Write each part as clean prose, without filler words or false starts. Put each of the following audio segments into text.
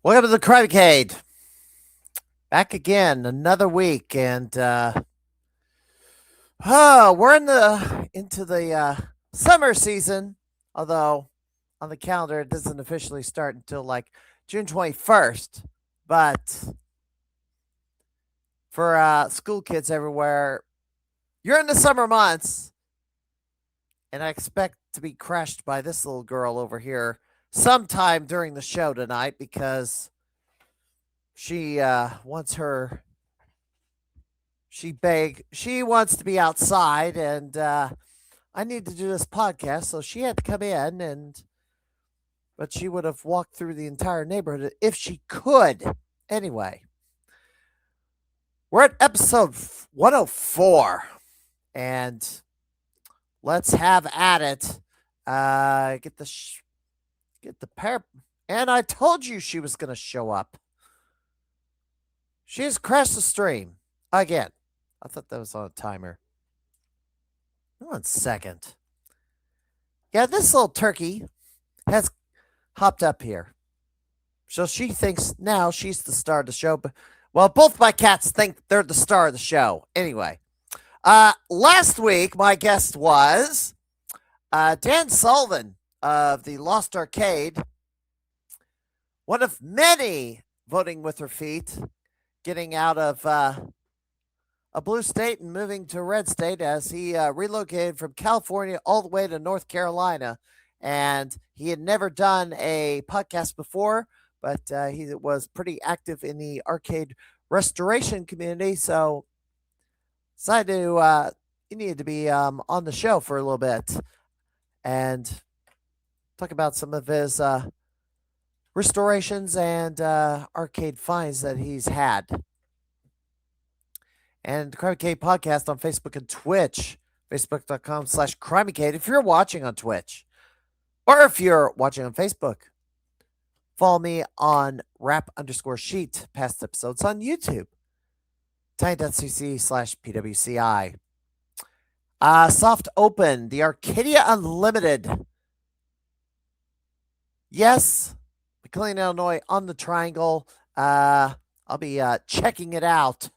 Welcome to the Crimeycade. Back again, another week, and we're into the summer season. Although on the calendar it doesn't officially start until like June 21st. But for school kids everywhere, you're in the summer months, and I expect to be crushed by this little girl over here sometime during the show tonight because she wants her she wants to be outside, and I need to do this podcast, so she had to come in, and but she would have walked through the entire neighborhood if she could. Anyway, we're at episode 104, and let's have at it. Get the pair, and I told you she was going to show up. She has crashed the stream again. I thought that was on a timer. 1 second. Yeah, this little turkey has hopped up here. So she thinks now she's the star of the show. But, well, both my cats think they're the star of the show. Anyway, last week my guest was Dan Sullivan of the Lost Arcade, one of many voting with her feet, getting out of a blue state and moving to a red state as he relocated from California all the way to North Carolina. And he had never done a podcast before, but he was pretty active in the arcade restoration community. So decided to he needed to be on the show for a little bit and talk about some of his restorations and arcade finds that he's had. And Crimeycade podcast on Facebook and Twitch, facebook.com/Crimeycade. If you're watching on Twitch or if you're watching on Facebook, follow me on rap_sheet, past episodes on YouTube, tiny.cc/PWCI. Soft Open, the Arcadia Unlimited. Yes, McLean, Illinois on the triangle. I'll be checking it out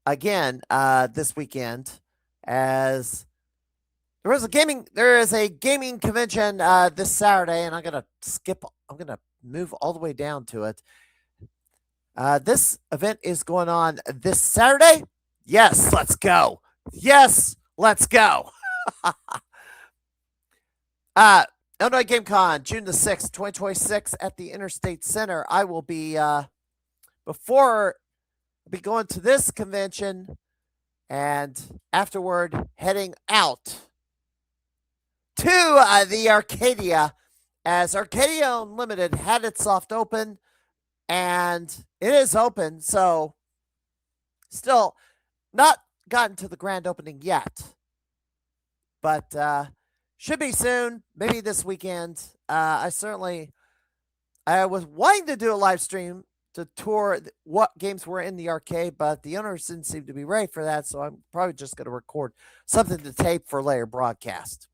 again this weekend, as there is a gaming convention this Saturday, and I'm gonna move all the way down to it. This event is going on this Saturday. Yes, let's go. Yes, let's go. Illinois Game Con, June the 6th, 2026 at the Interstate Center. I will be before be going to this convention and afterward heading out to the Arcadia, as Arcadia Unlimited had its soft open, and it is open, so still not gotten to the grand opening yet, but should be soon, maybe this weekend. I was wanting to do a live stream to tour what games were in the arcade, but the owners didn't seem to be ready for that, so I'm probably just going to record something to tape for later broadcast.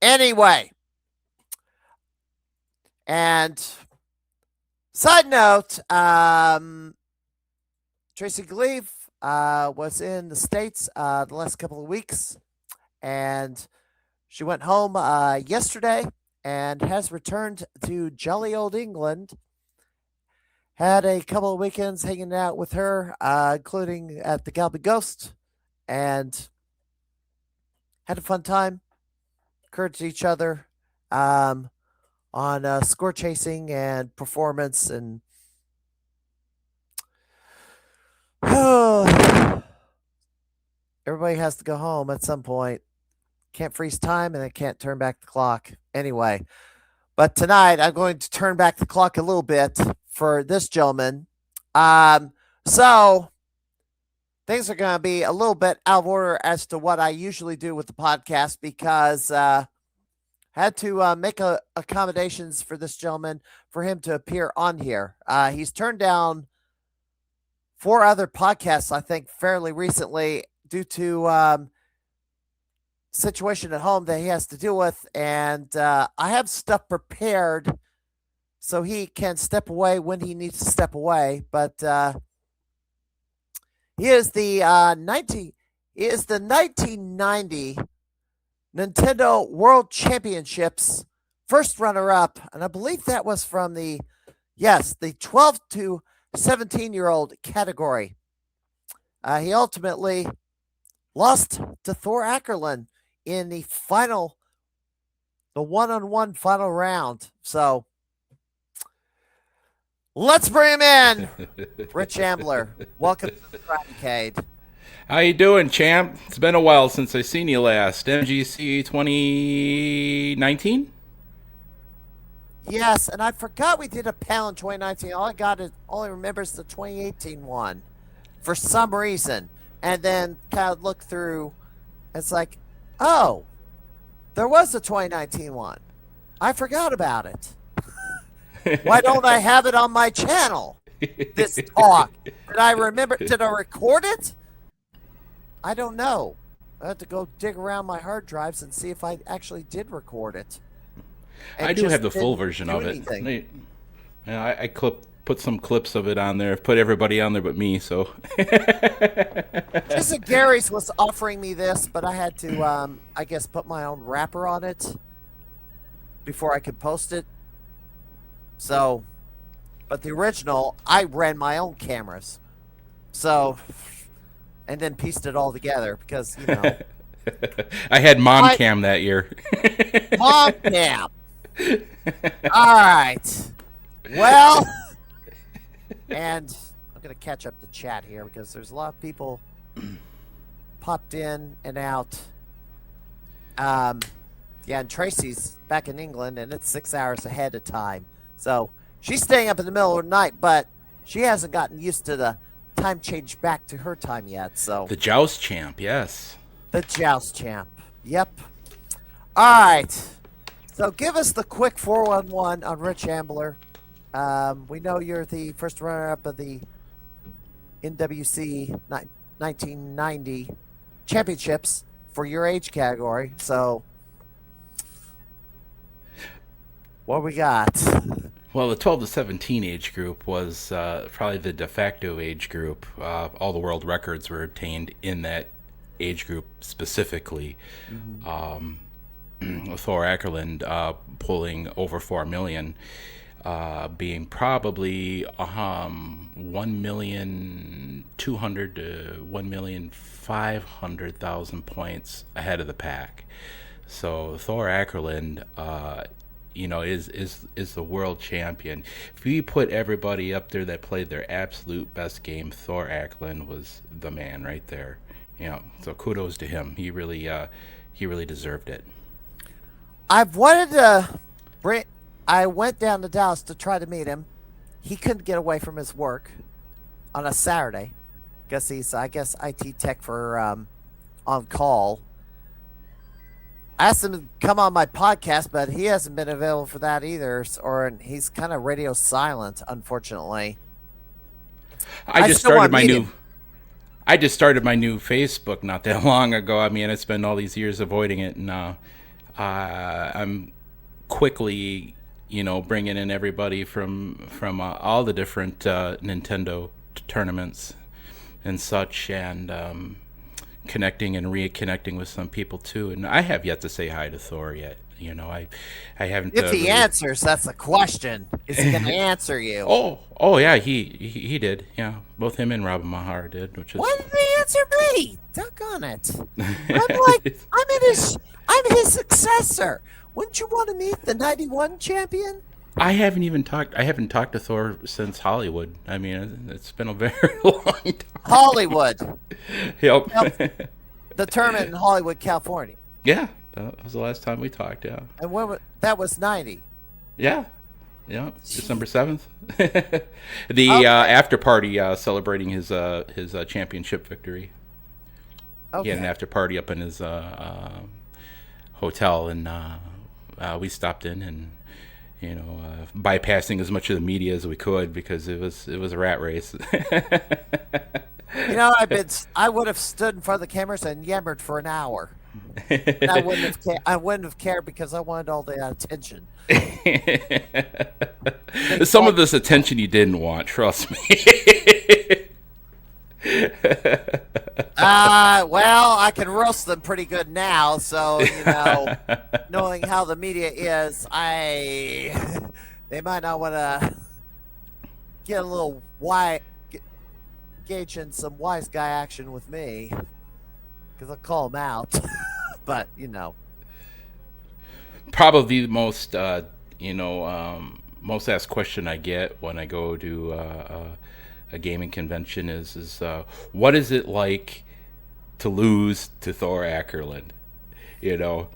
Anyway, and side note, Tracy Gleave was in the States the last couple of weeks, and she went home yesterday and has returned to jolly old England. Had a couple of weekends hanging out with her, including at the Galby Ghost, and had a fun time. Encouraged each other on score chasing and performance, and everybody has to go home at some point. Can't freeze time, and I can't turn back the clock. Anyway, but tonight I'm going to turn back the clock a little bit for this gentleman. So things are going to be a little bit out of order as to what I usually do with the podcast, because had to make accommodations for this gentleman for him to appear on here. He's turned down 4 other podcasts, I think, fairly recently due to situation at home that he has to deal with, and I have stuff prepared so he can step away when he needs to step away. But he is the 1990 Nintendo World Championships first runner-up, and I believe that was from the 12 to 17-year-old category. He ultimately lost to Thor Ackerland in the one-on-one final round. So let's bring him in. Rich Ambler, welcome to the Crimeycade. How you doing, champ? It's been a while since I seen you last. MGC 2019? Yes, and I forgot we did a panel in 2019. Only remembers the 2018 one for some reason. And then kind of look through, it's like, oh, there was a 2019 one. I forgot about it. Why don't I have it on my channel? This talk. Did I record it? I don't know. I have to go dig around my hard drives and see if I actually did record it. I do have the full version of it. I put some clips of it on there. Put everybody on there but me. So. Jason Gary's was offering me this, but I had to, I guess, put my own wrapper on it before I could post it. So, but the original, I ran my own cameras. So, and then pieced it all together because, I had mom cam that year. Mom cam. All right. Well, and I'm going to catch up the chat here because there's a lot of people popped in and out. And Tracy's back in England, and it's 6 hours ahead of time. So she's staying up in the middle of the night, but she hasn't gotten used to the time change back to her time yet. So the Joust champ, yes. The Joust champ. Yep. All right. So give us the quick 411 on Rich Ambler. We know you're the first runner-up of the NWC 1990 championships for your age category. So what we got? Well, the 12 to 17 age group was probably the de facto age group. All the world records were obtained in that age group specifically. Mm-hmm. Thor Ackerland pulling over 4 million, being probably 1,200,000 to 1,500,000 points ahead of the pack. So Thor Ackerland, is the world champion. If you put everybody up there that played their absolute best game, Thor Ackerland was the man right there. So kudos to him. He really deserved it. I went down to Dallas to try to meet him. He couldn't get away from his work on a Saturday because he's, I guess, IT tech for on call. I asked him to come on my podcast, but he hasn't been available for that either, or he's kind of radio silent, unfortunately. I just started my new Facebook not that long ago. I mean, I spent all these years avoiding it, and I'm quickly, bringing in everybody from all the different Nintendo tournaments and such, and connecting and reconnecting with some people too. And I have yet to say hi to Thor yet. I haven't. If he answers, that's the question. Is he going to answer you? Oh yeah, he did. Yeah, both him and Robin Mahar did. Which is why did he answer me? Doggone it! I'm his successor. Wouldn't you want to meet the '91 champion? I haven't talked to Thor since Hollywood. I mean, it's been a very long time. Hollywood. Yep. The tournament in Hollywood, California. Yeah, that was the last time we talked. Yeah. And that was '90. Yeah. Yeah. December 7th. The after party celebrating his championship victory. Okay. He had an after party up in his hotel, and we stopped in and bypassing as much of the media as we could because it was a rat race. I would have stood in front of the cameras and yammered for an hour. I wouldn't have cared because I wanted all the attention. Big Some fat. of this attention you didn't want, trust me. Well, I can roast them pretty good now. So, knowing how the media is, they might not want to get a little gauge in some wise guy action with me because I'll call them out. But, Probably the most, most asked question I get when I go to a gaming convention is what is it like to lose to Thor Ackerland? You know,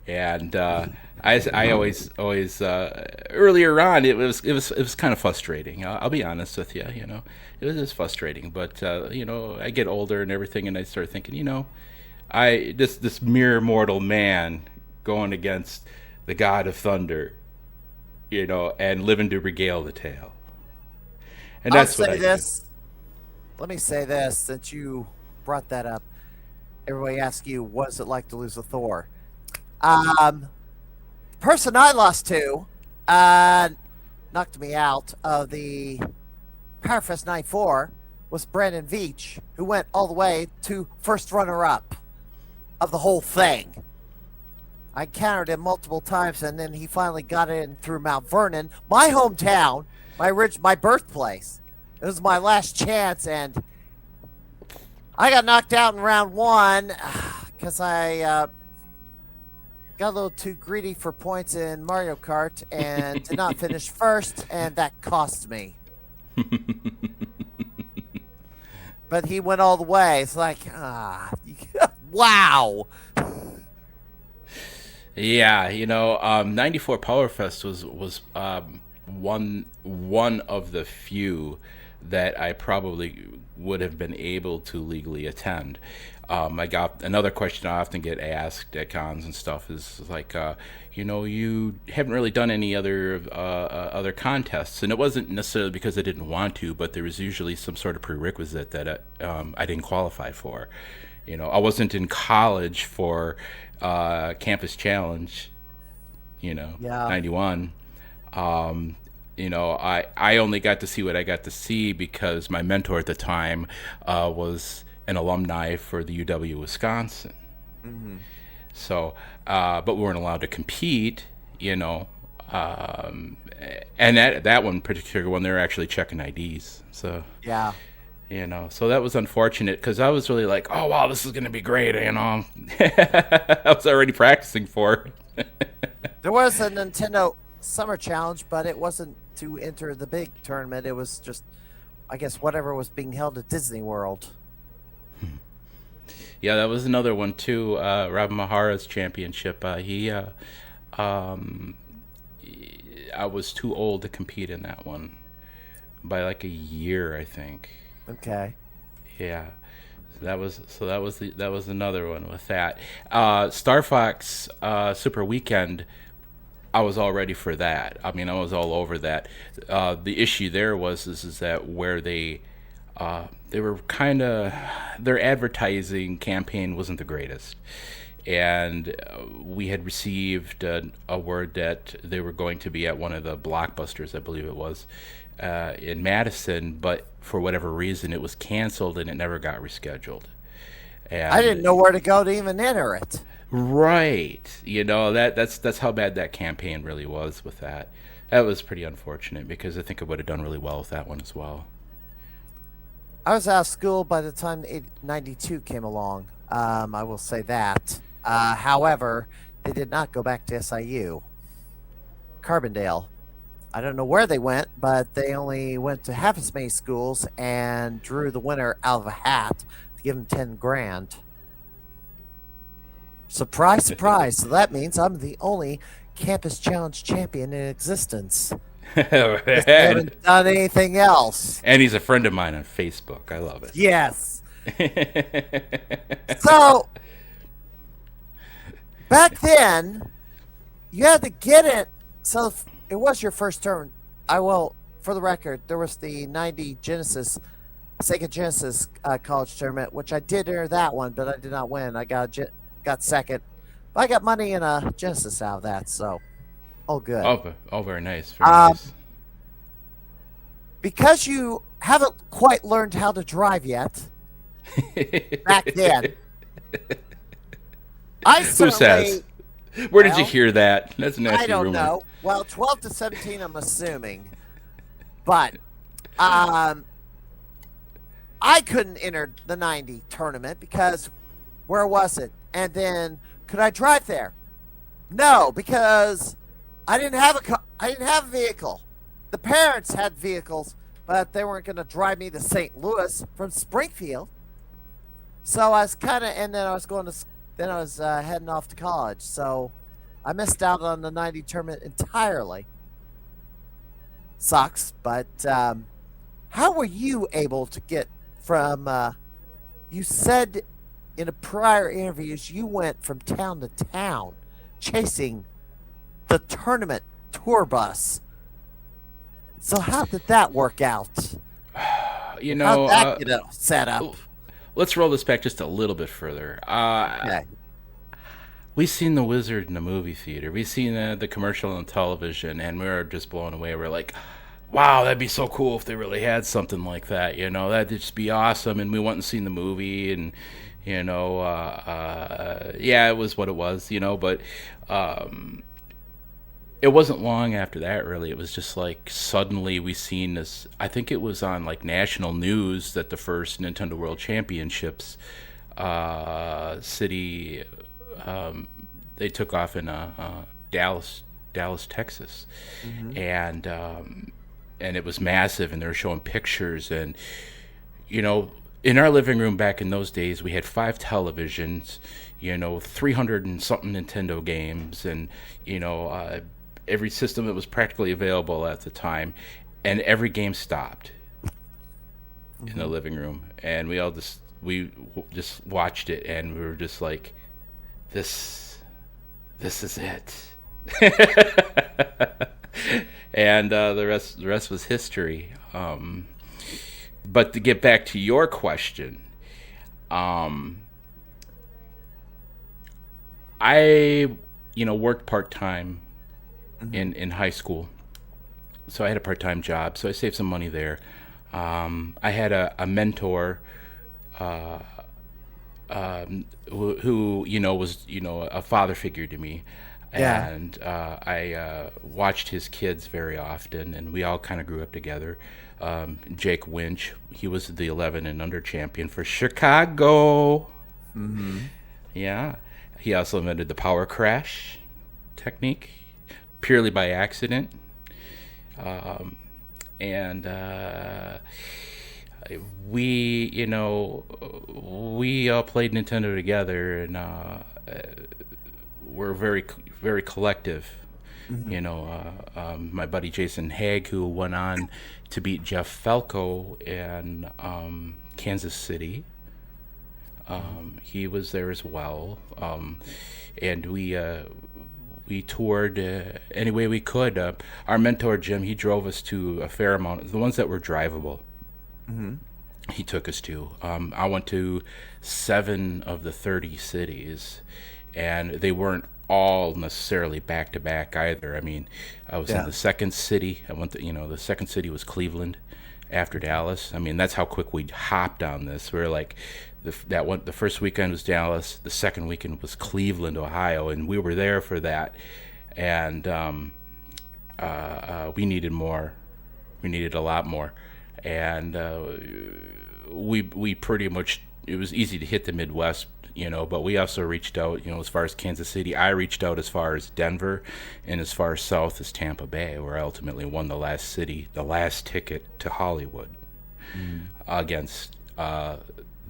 and I always earlier on it was kind of frustrating. I'll be honest with you. It was just frustrating. But I get older and everything, and I start thinking, I this mere mortal man going against the god of thunder, and living to regale the tale. And I'll that's what say I do. this. Let me say this since you brought that up. Everybody asks you, what is it like to lose a Thor? The person I lost to uh, knocked me out of the Powerfest 94 was Brandon Veach, who went all the way to first runner up of the whole thing. I encountered him multiple times, and then he finally got in through Mount Vernon, my hometown, my birthplace. It was my last chance, and I got knocked out in round one because I got a little too greedy for points in Mario Kart and did not finish first, and that cost me. But he went all the way. It's like, wow. Yeah, 94 Powerfest was one of the few that I probably would have been able to legally attend. I got another question I often get asked at cons and stuff is like, you haven't really done any other contests, and it wasn't necessarily because I didn't want to, but there was usually some sort of prerequisite that I didn't qualify for. I wasn't in college for campus challenge, Yeah. 91. I only got to see what I got to see because my mentor at the time was an alumni for the UW Wisconsin. Hmm. So, but we weren't allowed to compete, um, and that one particular one, they were actually checking IDs. So, Yeah. so that was unfortunate because I was really like, oh wow, this is gonna be great. I was already practicing for it. There was a Nintendo Summer Challenge, but it wasn't to enter the big tournament. It was just, I guess, whatever was being held at Disney World. Yeah, that was another one too. Rob Mahara's championship. Um, I was too old to compete in that one by like a year, I think. Okay. Yeah, that was another one with that. Star Fox Super Weekend. I was all ready for that. I mean, I was all over that. The issue there is that where they were kind of their advertising campaign wasn't the greatest, and we had received a word that they were going to be at one of the blockbusters, I believe it was, in Madison, but for whatever reason it was canceled and it never got rescheduled. I didn't And know where to go to even enter it. right, that's how bad that campaign really was with that. That was pretty unfortunate because I think I would have done really well with that one as well. I was out of school by the time 92 came along. I will say that. However, they did not go back to SIU. Carbondale. I don't know where they went, but they only went to half as many schools and drew the winner out of a hat to give him 10 grand. Surprise, surprise. So that means I'm the only campus challenge champion in existence. Because they and haven't done anything else. and he's a friend of mine on Facebook. I love Yes. it. So back then, you had to get it. So it was your first turn. I will, for the record, there was the 90 Genesis, Sega Genesis college tournament, which I did enter that one, but I did not win. I got second. But I got money in a Genesis out of that, so all good. Oh, very nice, very nice. because you haven't quite learned how to drive yet, back then, I Who says? certainly, Where did you well, hear that? That's a I nasty don't rumor. know. Well, 12 to 17, I'm assuming. But um, I couldn't enter the 90 tournament because where was it? And then could I drive there? No, because I didn't have a vehicle. The parents had vehicles, but they weren't going to drive me to St. Louis from Springfield. So I was kind of, and then I was going to, then I was heading off to college. So I missed out on the 90 tournament entirely. Sucks, but how were you able to get from? You said in a prior interviews you went from town to town chasing the tournament tour bus. So how did that work out? You How'd know, that get set up? let's roll this back just a little bit further. Okay. We seen the Wizard in the movie theater. We seen the commercial on television, and we were just blown away. We're like, "Wow, that'd be so cool if they really had something like that." You know, that'd just be awesome. And we went and seen the movie, and yeah, it was what it was. But um, it wasn't long after that. Really, it was just like suddenly we seen this. I think it was on like national news that the first Nintendo World Championships city they took off in Dallas, Texas, Mm-hmm. and it was massive, and they were showing pictures, and you know, in our living room back in those days, we had 5 televisions, 300 and something Nintendo games, and every system that was practically available at the time, and every game stopped in the Mm-hmm. living room, and we just watched it, and we were just like, this this is it. And the rest was history. But to get back to your question, um, I worked part time Mm-hmm. in high school, so I had a part time job, so I saved some money there. I had a mentor who was a father figure to me, Yeah. and I watched his kids very often, and we all kind of grew up together. Jake Winch, he was the 11 and under champion for Chicago. Mm-hmm. Yeah, he also invented the power crash technique purely by accident, and we all played Nintendo together, and we're very collective. Mm-hmm. My buddy Jason Haig, who went on to beat Jeff Falco in Kansas City, he was there as well, and we toured any way we could. Our mentor Jim, he drove us to a fair amount, the ones that were drivable. Mm-hmm. He took us to. I went to 7 of the 30 cities, and they weren't all necessarily back to back either. I mean, I was in Yeah. the second city. I went to, the second city was Cleveland after Dallas. I mean, that's how quick we hopped on this. We were like, the first weekend was Dallas, the second weekend was Cleveland, Ohio, and we were there for that. And we needed more. We needed a lot more, and we pretty much, it was easy to hit the Midwest, but we also reached out, as far as Kansas City. I reached out as far as Denver, and as far south as Tampa Bay, where I ultimately won the last ticket to Hollywood Mm-hmm. against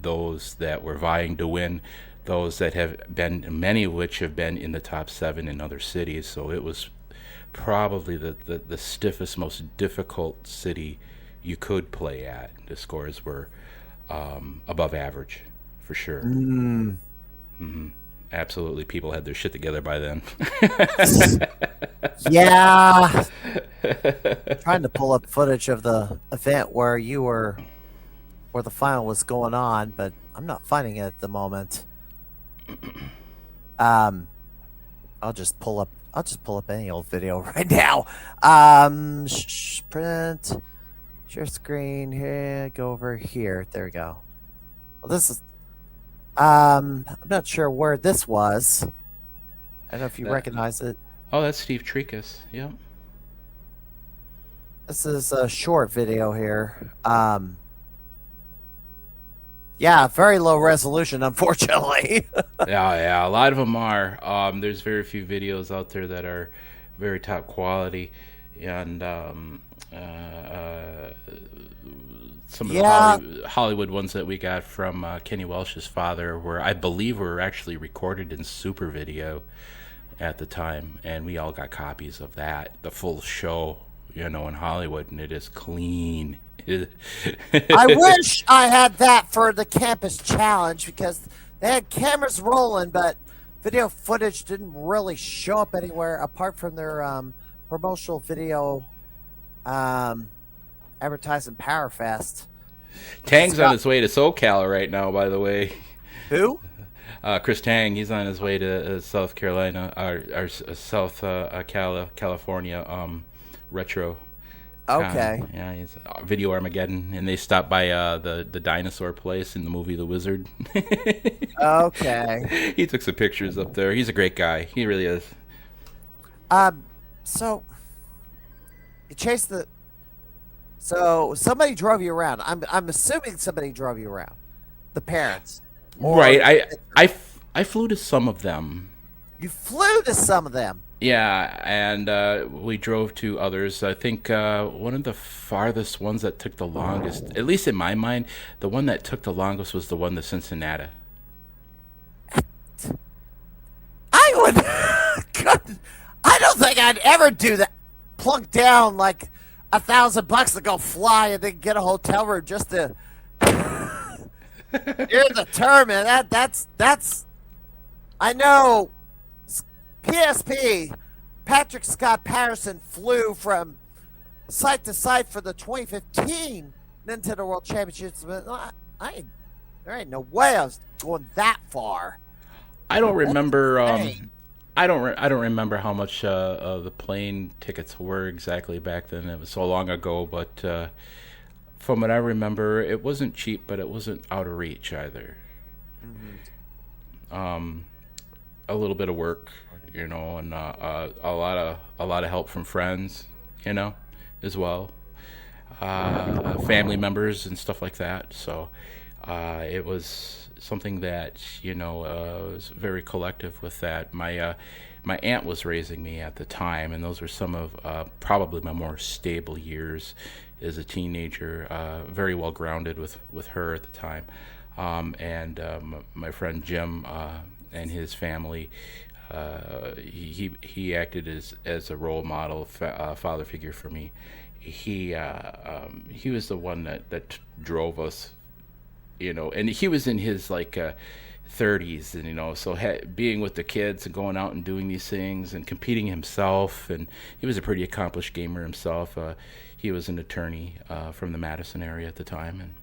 those that were vying to win, those that have been, many of which have been in the top 7 in other cities. So it was probably the stiffest, most difficult city you could play at. The scores were above average, for sure. Mm. Absolutely, people had their shit together by then. Yeah. Trying to pull up footage of the event where the final was going on, but I'm not finding it at the moment. Um, I'll just pull up any old video right now. Print Share screen here. Go over here. There we go. Well, this is. I'm not sure where this was. I don't know if you That recognize it. oh, that's Steve Tricus. Yep. This is a short video here. Yeah, very low resolution, unfortunately. Yeah, yeah. A lot of them are. There's very few videos out there that are very top quality, and some of the Yeah, Hollywood ones that we got from Kenny Welsh's father were, I believe, were actually recorded in Super Video at the time, and we all got copies of that, the full show, in Hollywood, and it is clean. I wish I had that for the campus challenge because they had cameras rolling, but video footage didn't really show up anywhere apart from their promotional video um, advertising Powerfest, which is Tang's on about his way to SoCal right now, by the way. who? Chris Tang, he's on his way to South Carolina, or South California, retro con. Okay, Yeah, he's Video Armageddon, and they stopped by the dinosaur place in the movie The Wizard. okay. He took some pictures up there. He's a great guy. He really is. Um, so you chased the. So somebody drove you around. I'm assuming somebody drove you around. The parents, or Right. I flew to some of them. you flew to some of them. Yeah, and we drove to others. I think one of the farthest ones that took the longest, at least in my mind, the one that took the longest was the one to Cincinnati. I would. God, I don't think I'd ever do that. Plunk down like $1,000 to go fly and then get a hotel room just to. Here's the term, man. That's. I know. PSP. Patrick Scott Patterson flew from site to site for the 2015 Nintendo World Championships. But there ain't no way I was going that far. I don't That's remember. insane. I don't remember how much the plane tickets were exactly back then. It was so long ago, but from what I remember, it wasn't cheap, but it wasn't out of reach either. Mhm. Um, a little bit of work, and a lot of help from friends, as well, family members and stuff like that. So it was something that was very collective with that. My aunt was raising me at the time, and those were some of probably my more stable years as a teenager. Very well grounded with her at the time, and my friend Jim and his family. He acted as a role model, father figure for me. He was the one that drove us, and he was in his like 30s, and so being with the kids and going out and doing these things and competing himself, and he was a pretty accomplished gamer himself. He was an attorney from the Madison area at the time, and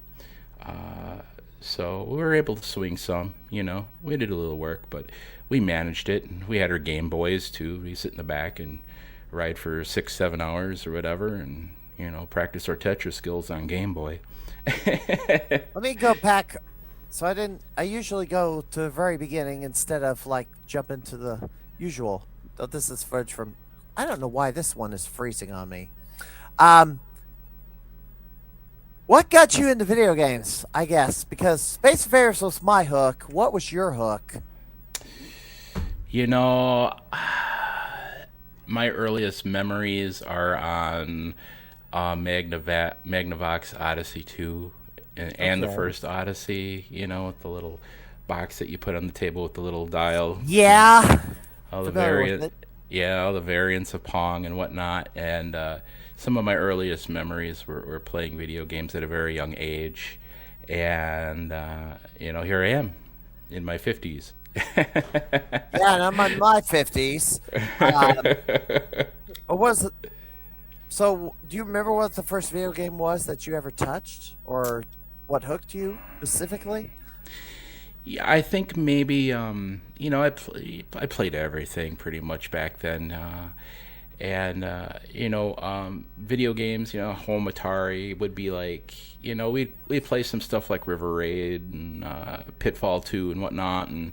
so we were able to swing some. We did a little work, but we managed it. And we had our Game Boys too. We sit in the back and ride for 6-7 hours or whatever, and practice our Tetris skills on Game Boy. Let me go back. So I didn't. I usually go to the very beginning instead of like jump into the usual. Oh, this is footage from. I don't know why this one is freezing on me. Um, what got you into video games? I guess because Space Invaders was my hook. What was your hook? You know, my earliest memories are on Magnavox Odyssey 2 and the Okay. first Odyssey, with the little box that you put on the table with the little dial, Yeah, all the familiar with variant, it. yeah, all the variants of Pong and whatnot. And some of my earliest memories were playing video games at a very young age. And, here I am in my 50s. Yeah, and I'm in my 50s. Um, what was it? So, do you remember what the first video game was that you ever touched, or what hooked you specifically? Yeah, I think maybe I played everything pretty much back then, And video games, home Atari would be like, we'd play some stuff like River Raid and Pitfall 2 and whatnot, and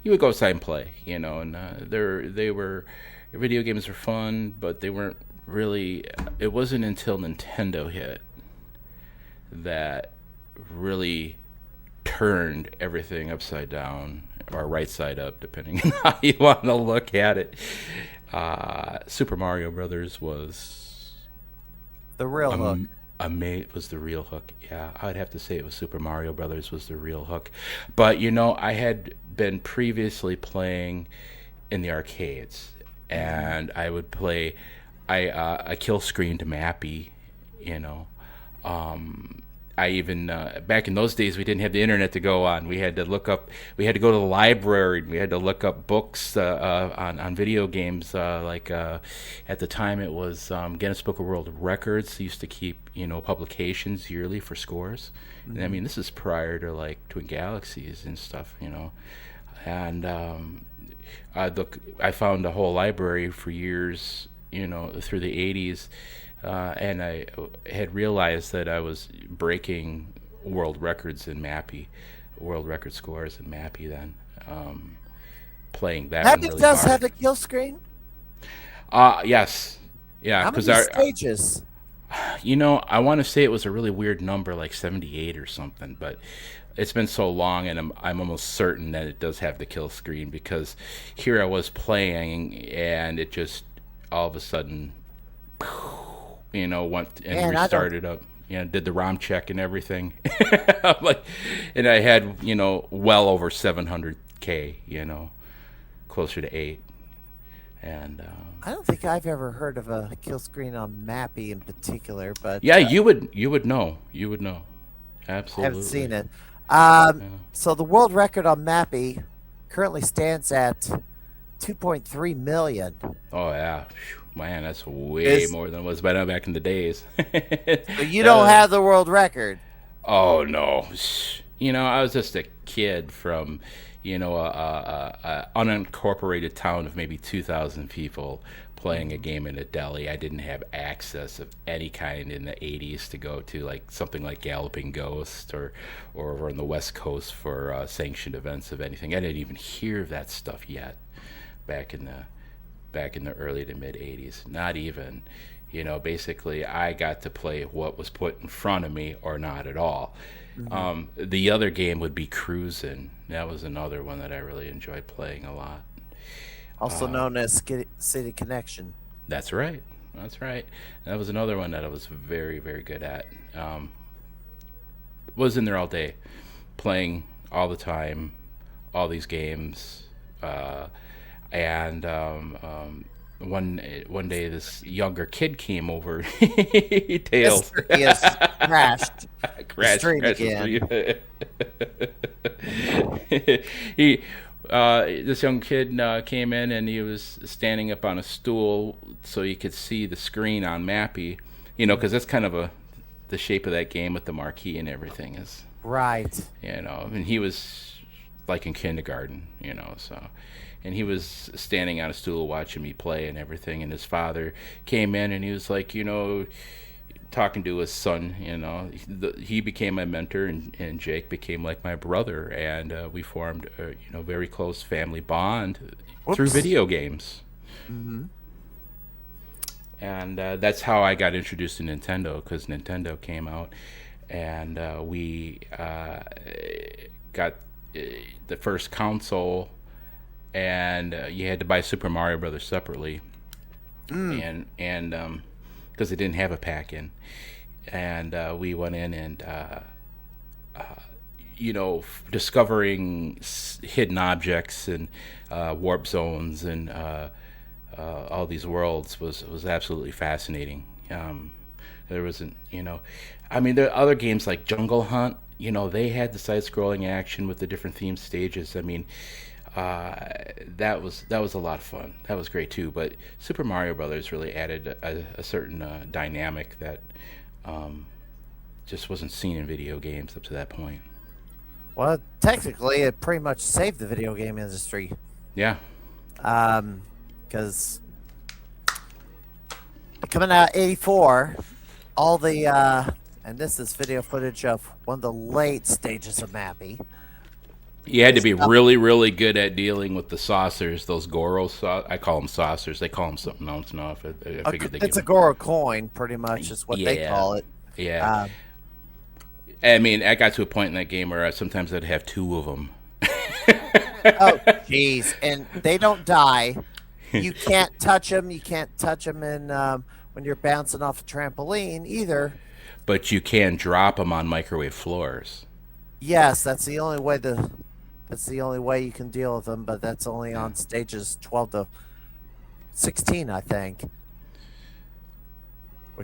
you would go outside and play, and they were video games were fun, but they weren't really. It wasn't until Nintendo hit that really turned everything upside down or right side up, depending on how you want to look at it. Super Mario Brothers was The real hook. was the real hook. Yeah, I'd have to say it was Super Mario Brothers was the real hook. But I had been previously playing in the arcades, and I would play. I kill screened Mappy, you know. I even back in those days we didn't have the internet to go on. We had to look up. We had to go to the library. We had to look up books on video games. At the time it was Guinness Book of World Records used to keep publications yearly for scores. And I mean this is prior to like Twin Galaxies and stuff. And I found a whole library for years. Through the '80s, and I had realized that I was breaking world records in Mappy, world record scores in Mappy then, playing that one Happy really does have hard. a kill screen. Yes, yeah, How because many stages? I want to say it was a really weird number, like 78 or something, but it's been so long, and I'm almost certain that it does have the kill screen because here I was playing, and it just all of a sudden went and Man, I don't. restarted up. Did the ROM check and everything. I'm like, and I had well over 700K. Closer to 8, and I don't think I've ever heard of a kill screen on Mappy in particular, but yeah, you would know, I haven't seen absolutely. it. Yeah. So the world record on Mappy currently stands at 2.3 million. Oh yeah. Phew, man, that's way Is more than was back in the days. so you don't Uh, have the world record. Oh no, I was just a kid from, a unincorporated town of maybe 2,000 people playing a game in a deli. I didn't have access of any kind in the '80s to go to like something like Galloping Ghost or over on the West Coast for sanctioned events of anything. I didn't even hear of that stuff yet back in the early to mid '80s. Not even. Basically, I got to play what was put in front of me or not at all. Hmm. The other game would be Cruisin'. That was another one that I really enjoyed playing a lot. Also known as City Connection. That's right. That's right. That was another one that I was very, very good at. Was in there all day, playing all the time, all these games. And one day this younger kid came over. This Tails. turkey has crashed the crash stream crash the again. stream. he This young kid came in and he was standing up on a stool so he could see the screen on Mappy. Because that's kind of the shape of that game with the marquee and everything is. Right. And he was like in kindergarten. So. And he was standing on a stool watching me play and everything. And his father came in and he was like, talking to his son. He became my mentor, and Jake became like my brother, and we formed a very close family bond through Whoops. video games. Hmm. And that's how I got introduced to Nintendo because Nintendo came out, and we got the first console, and you had to buy Super Mario Brothers separately, Mm. and because it didn't have a pack in, and we went in and discovering hidden objects and warp zones and all these worlds was absolutely fascinating. There wasn't, I mean, there are other games like Jungle Hunt. They had the side-scrolling action with the different theme stages. I mean, that was a lot of fun. That was great too. But Super Mario Brothers really added a certain dynamic that um, just wasn't seen in video games up to that point. Well, technically, it pretty much saved the video game industry. Yeah. Because coming out 84, all the and this is video footage of one of the late stages of Mappy. You had to This be stuff, really, really good at dealing with the saucers, those Goro I call them saucers. They call them something else now. I figured they it's give a them. Goro coin, pretty much is what they Yeah, call it. yeah. Um, I mean, I got to a point in that game where sometimes I'd have two of them. oh, jeez, and they don't die. You can't touch them. You can't touch them in when you're bouncing off a trampoline either. But you can drop them on microwave floors. Yes, that's the only way to. That's the only way you can deal with them, but that's only Yeah. on stages 12 to 16, I think.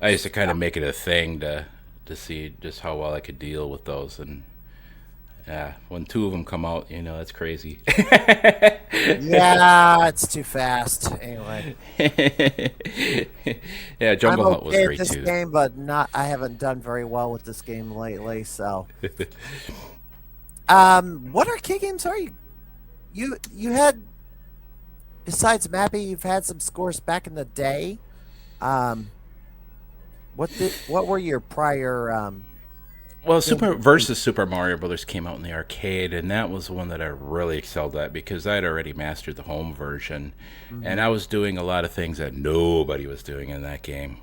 I used Which to kind of make it a thing to see just how well I could deal with those, and yeah, when two of them come out, that's crazy. yeah, it's too fast. Anyway, Yeah, I'm Jungle Hunt was okay at great this too. game, but not. I haven't done very well with this game lately. So, what arcade games are you? You had besides Mappy, you've had some scores back in the day. Um, what were your prior Well, games? Super versus Super Mario Brothers came out in the arcade, and that was the one that I really excelled at because I'd already mastered the home version, and Mm-hmm. I was doing a lot of things that nobody was doing in that game.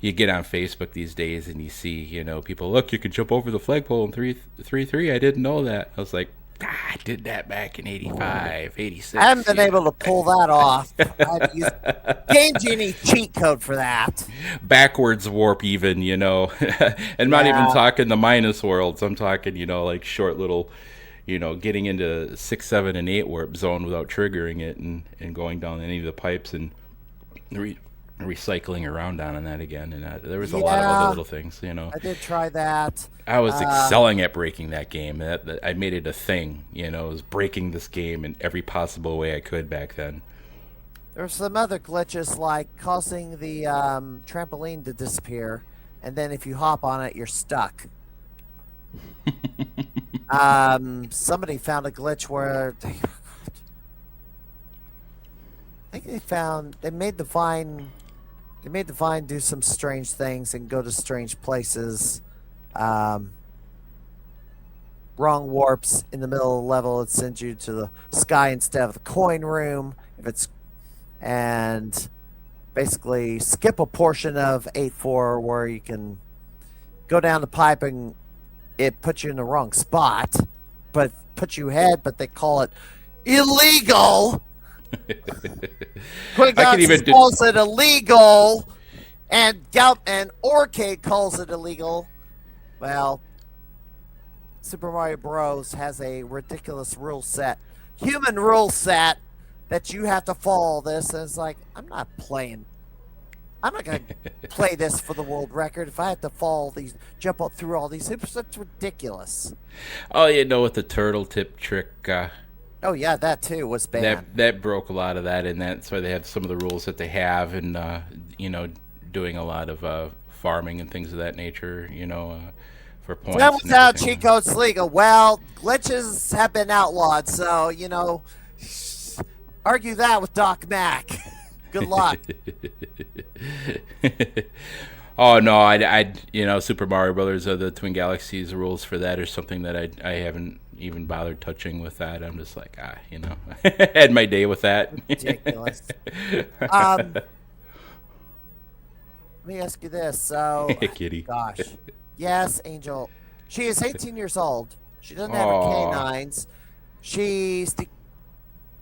You get on Facebook these days and you see, people look, you can jump over the flagpole in 3-3. I didn't know that. I was like, I did that back in 85, I haven't 86. been able to pull that off. I had to use Game Genie cheat code for that. Backwards warp even, and I'm not even Yeah, talking the minus worlds. I'm talking, like short little, getting into 6, 7, and 8 warp zone without triggering it and going down any of the pipes and re- recycling around on that again. And there was a lot of other yeah, little things. I did try that. I was Uh, excelling at breaking that game. That I made it a thing. I was breaking this game in every possible way I could back then. There's some other glitches like causing the trampoline to disappear, and then if you hop on it, you're stuck. Somebody found a glitch where I think they made the vine do some strange things and go to strange places. Um, Wrong warps in the middle of the level, it sends you to the sky instead of the coin room. If it's and basically skip a portion of 8-4 where you can go down the pipe and it puts you in the wrong spot, but puts you ahead, but they call it illegal. I could Quick even do. calls it illegal, and and Orcade calls it illegal. Well, Super Mario Bros. Has a ridiculous rule set, human rule set that you have to follow this. And it's like, I'm not playing. I'm not going to play this for the world record if I have to follow these, jump up through all these hoops. That's ridiculous. Oh, with the turtle tip trick. Oh, yeah, that too was banned. That broke a lot of that, and that's why they have some of the rules that they have, and doing a lot of farming and things of that nature. For That points was and out cheat everything. codes legal. Well, glitches have been outlawed, so, argue that with Doc Mac. Good luck. Oh no, Super Mario Brothers, the Twin Galaxies rules for that or something that I haven't even bothered touching with that. I'm just like, had my day with that. Ridiculous. Um, Let me ask you this. So, Kitty. gosh, yes, Angel. She is 18 years old. She doesn't have her Oh. canines. She's the,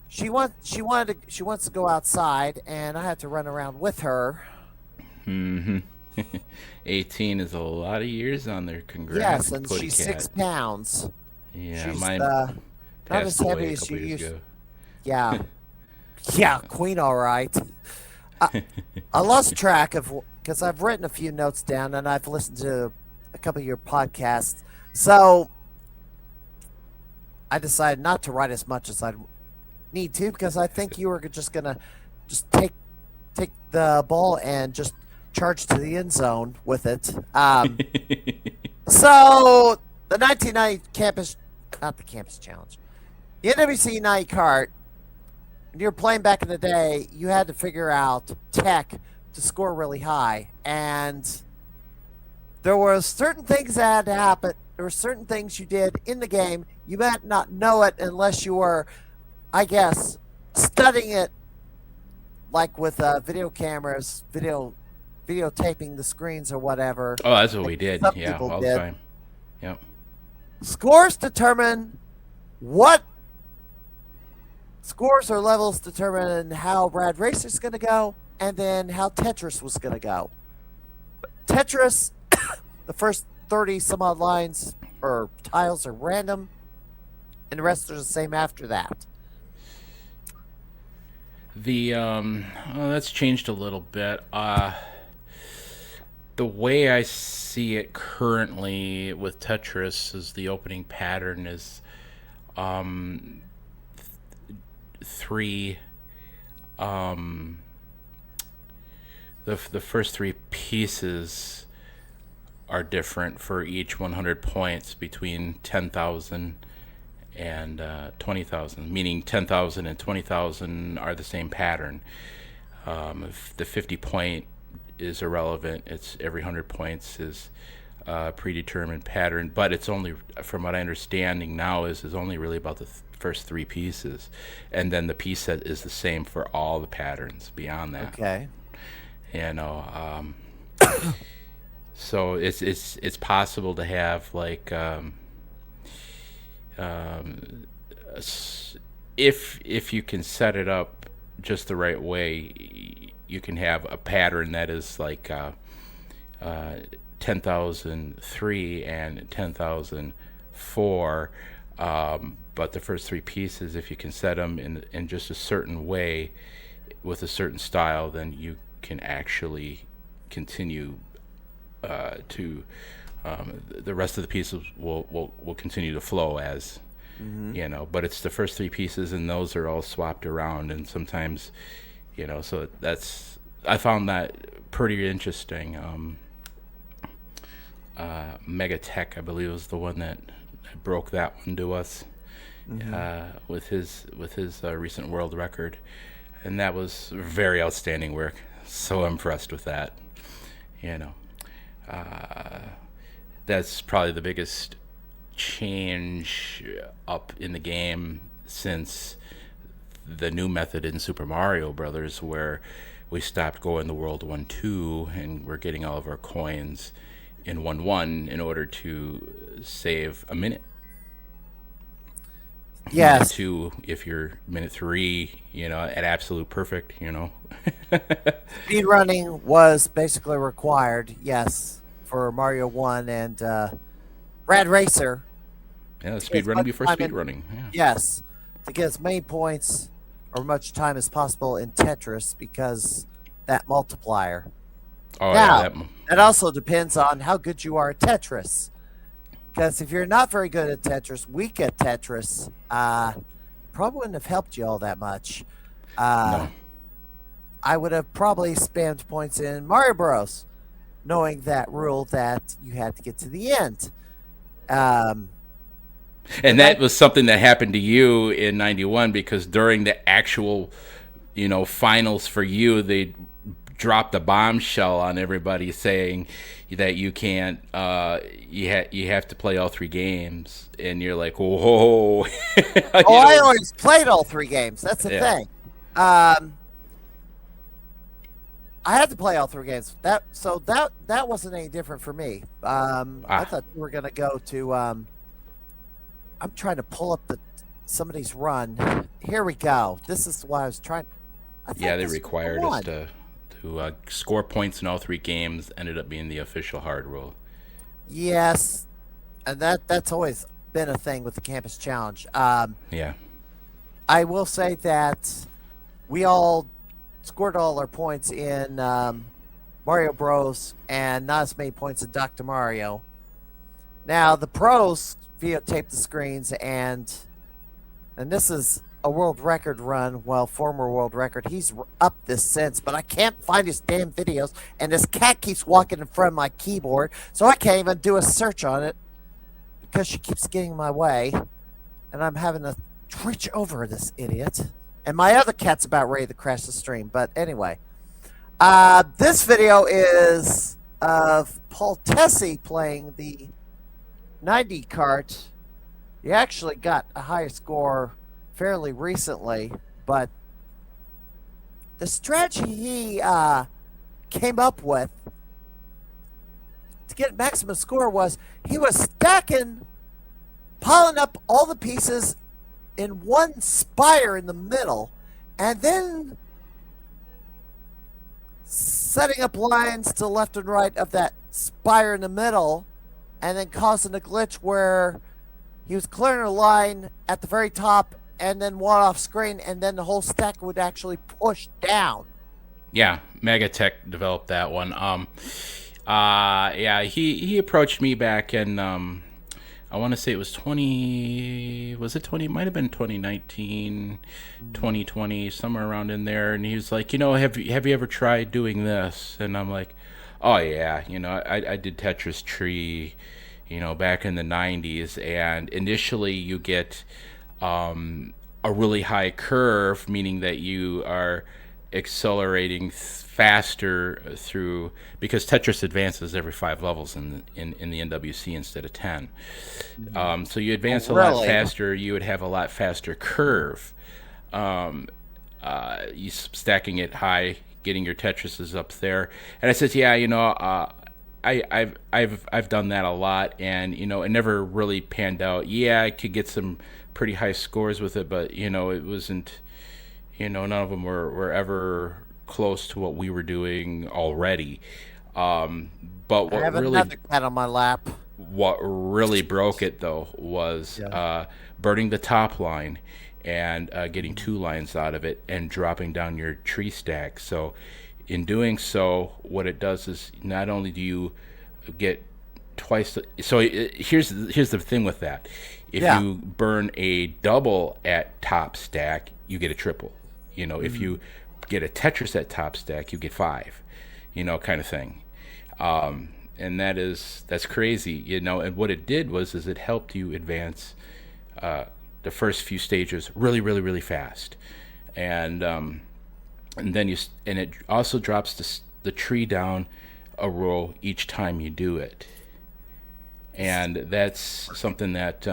she wants to go outside, and I have to run around with her. Hmm. 18 is a lot of years on there. Yes, Congrats, and Putty she's Cat. 6 pounds. Yeah, She's mine not as passed away heavy a as she couple years used. ago. Yeah, yeah, Queen, all right. I, I lost track of because I've written a few notes down and I've listened to a couple of your podcasts. So I decided not to write as much as I need to because I think you were just gonna just take the ball and just charge to the end zone with it. So the 1990 campus, not the campus challenge, the NWC night cart. When you were playing back in the day, you had to figure out tech to score really high, and there were certain things that had to happen. There were certain things you did in the game. You might not know it unless you were, I guess, studying it, like with video cameras, videotaping the screens or whatever. Oh, that's what Like we did. some Yeah, people all the did. time. Yep. Scores determine what scores or levels determine how Rad Racer's going to go, and then how Tetris was going to go. Tetris, the first 30 some odd lines or tiles are random, and the rest are the same after that. The that's changed a little bit. The way I see it currently with Tetris is the opening pattern is um, three. Um, the first three pieces are different for each 100 points between 10,000 and 20,000, meaning 10,000 and 20,000 are the same pattern. If the 50 point is irrelevant, it's every 100 points is a predetermined pattern, but it's only, from what I understanding now, is only really about the first three pieces, and then the piece set is the same for all the patterns beyond that. Okay. You know, so it's possible to have like um, if you can set it up just the right way, you can have a pattern that is like uh, 10,003 and 10,004. But the first three pieces, if you can set them in just a certain way with a certain style, then you can actually continue to the rest of the pieces will continue to flow as Hmm. but it's the first three pieces, and those are all swapped around, and sometimes so that's I found that pretty interesting. Megatech, I believe, was the one that broke that one to us Hmm. with his recent world record, and that was very outstanding work. So impressed with that. You know, uh, that's probably the biggest change up in the game since the new method in Super Mario Brothers, where we stopped going the World 1-2 and we're getting all of our coins in 1-1 in order to save a minute. Minute Yes. two, if you're minute three, at absolute perfect. Speed running was basically required, yes, for Mario 1 and Rad Racer Yeah, to get speed as running much before time speed in. running. Yeah. Yes, to get as many points or much time as possible in Tetris because that multiplier. Oh yeah, Now, that. that also depends on how good you are at Tetris. Because if you're not very good at Tetris, weak at Tetris, probably wouldn't have helped you all that much. Uh, No. I would have probably spammed points in Mario Bros, knowing that rule that you had to get to the end. Um, the And that night, was something that happened to you in '91 because during the actual, finals for you, they dropped a bombshell on everybody saying that you can't, you have to play all three games, and you're like, whoa, oh, I always played all three games. That's the yeah. thing. Um, I had to play all three games. That wasn't any different for me. I Ah, thought we were gonna go to. I'm trying to pull up the somebody's run. Here we go. This is why I was trying. I yeah, thought they this was the required us one. to score points in all three games. Ended up being the official hard rule. Yes, and that's always been a thing with the campus challenge. Yeah. I will say that we all scored all our points in Mario Bros. And not as many points in Dr. Mario. Now the pros videotape the screens, and this is a world record run. Well, former world record. He's up this since, but I can't find his damn videos, and this cat keeps walking in front of my keyboard, so I can't even do a search on it because she keeps getting in my way, and I'm having to reach over this idiot. And my other cat's about ready to crash the stream. But anyway, This video is of Paul Tessie playing the 90 cart. He actually got a high score fairly recently, but the strategy he came up with to get maximum score was he was stacking, piling up all the pieces in one spire in the middle, and then setting up lines to left and right of that spire in the middle, and then causing a glitch where he was clearing a line at the very top and then one off screen, and then the whole stack would actually push down. Yeah, Megatech developed that one. Yeah, he approached me back in I want to say it was 20, was it 20, might have been 2019, 2020, somewhere around in there, and he was like, have you ever tried doing this? And I'm like, oh yeah, I did Tetris Tree, back in the 90s, and initially you get a really high curve, meaning that you are accelerating faster through, because Tetris advances every 5 levels in the NWC instead of 10. So you advance a lot Really? faster. You would have a lot faster curve. You stacking it high, getting your Tetrises up there. And I said, yeah, I've done that a lot, and it never really panned out. Yeah, I could get some pretty high scores with it, but it wasn't. None of them were ever close to what we were doing already. But I have another cat on my lap. what really broke it though was Yeah. burning the top line and getting 2 lines out of it and dropping down your tree stack. So in doing so, what it does is not only do you get twice here's the thing with that. If Yeah. you burn a double at top stack, you get a triple. If you get a Tetris at top stack, you get 5, kind of thing. And that's crazy, and what it did is it helped you advance the first few stages really, really, really fast. And then it also drops the tree down a row each time you do it. And that's something that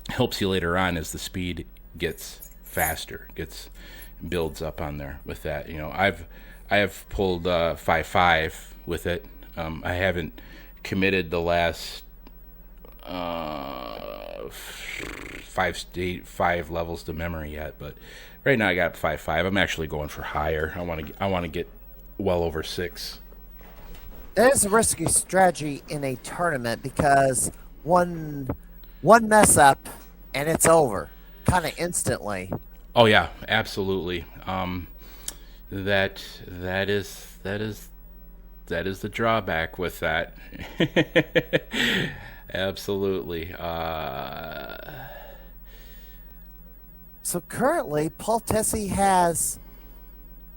helps you later on as the speed gets faster, builds up on there with that. I have pulled 5-5 with it. I haven't committed the last 5 levels to memory yet, but right now I got 5-5. I'm actually going for higher. I want to get well over 6. That is a risky strategy in a tournament because one mess up and it's over, kind of instantly. Oh yeah, absolutely. That is the drawback with that. Absolutely. So currently, Paul Tessie has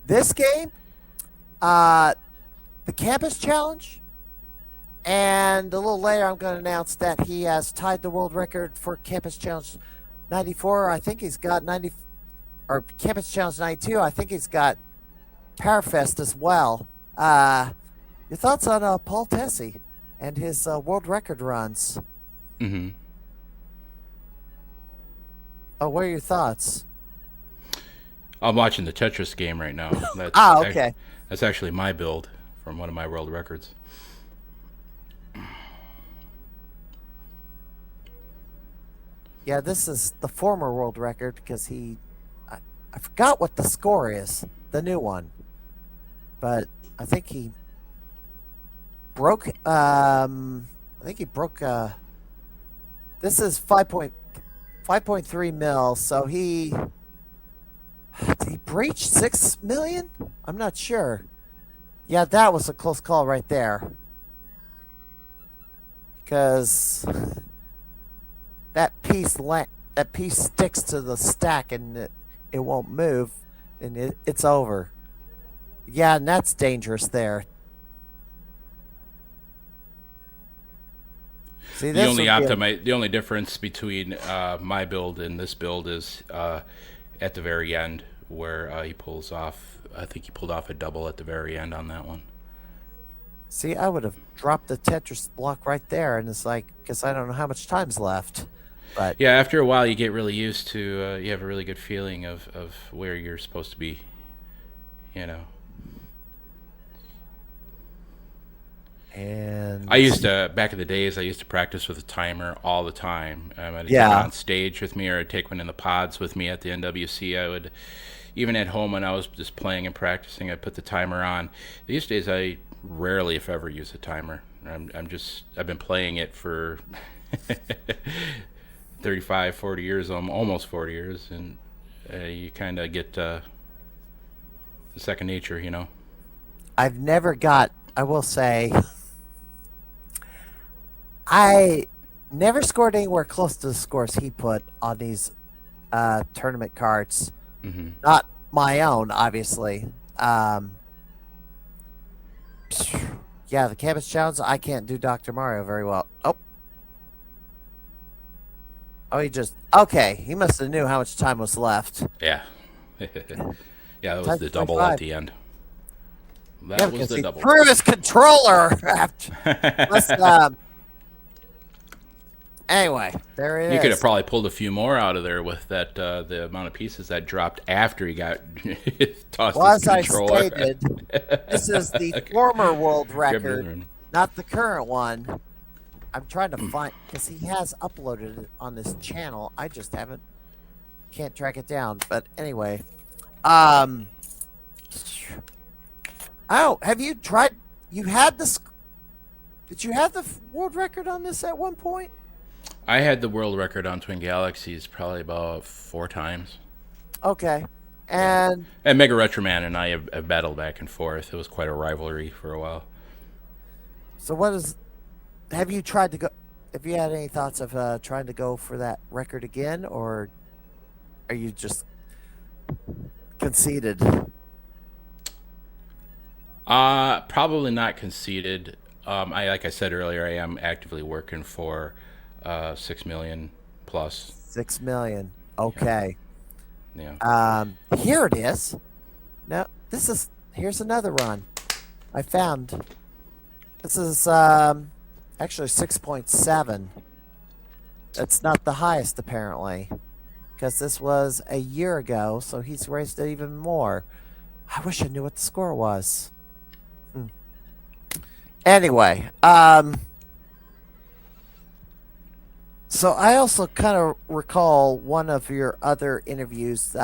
this game, uh, the Campus Challenge, and a little later, I'm going to announce that he has tied the world record for Campus Challenge 94. I think he's got 90, or Campus Challenge 92. I think he's got Powerfest as well. Your thoughts on Paul Tessie and his world record runs? Hmm. Oh, what are your thoughts? I'm watching the Tetris game right now. Okay. That's actually my build from one of my world records. Yeah, this is the former world record because I forgot what the score is, the new one, but I think he broke. I think he broke. This is 5.3 mil, so did he breach 6 million? I'm not sure. Yeah, that was a close call right there, because that piece sticks to the stack and it won't move, and it's over. Yeah, and that's dangerous there. See, The this only would be the only difference between my build and this build is at the very end where he pulls off I think he pulled off a double at the very end on that one. See, I would have dropped the Tetris block right there, and it's like, because I don't know how much time's left. But Yeah, after a while, you get really used to. You have a really good feeling of where you're supposed to be. You know. and I used to back in the days. I used to practice with a timer all the time. I'd take one yeah, on stage with me, or I'd take one in the pods with me at the NWC. I would, even at home when I was just playing and practicing, I'd put the timer on. These days, I rarely, if ever, use a timer. I've been playing it for 35, 40 years, almost 40 years, and you kind of get second nature, you know. I've never got. I will say, I never scored anywhere close to the scores he put on these tournament cards. Hmm. Not my own, obviously. Um, yeah, the Cabbage Challenge. I can't do Dr. Mario very well. Oh, oh, he just okay. He must have knew how much time was left. Yeah. Yeah, that was Time the double at 25. the end. Yeah, That was because the he double. threw his controller. Let's, anyway, there He it could have is. probably pulled a few more out of there with that the amount of pieces that dropped after he got tossed Well, his as I controller. stated, this is the Okay. former world Grab the other record, one. not the current one. I'm trying to find because he has uploaded it on this channel. I just haven't can't track it down. But anyway, um, oh, have you tried? You had this? Did you have the world record on this at one point? I had the world record on Twin Galaxies probably about 4 times. Okay, Yeah. and And Mega Retroman and I have battled back and forth. It was quite a rivalry for a while. so what is? Have you tried to go? Have you had any thoughts of trying to go for that record again, or are you just conceded? Probably not conceded. I like I said earlier, I am actively working for 6 million plus. 6 million. Yeah, Okay. yeah. Here it is. Now this is here's another run I found. This is actually 6.7. That's not the highest apparently, because this was a year ago. So he's raised it even more. I wish I knew what the score was. Hmm. Anyway, so I also kind of recall one of your other interviews.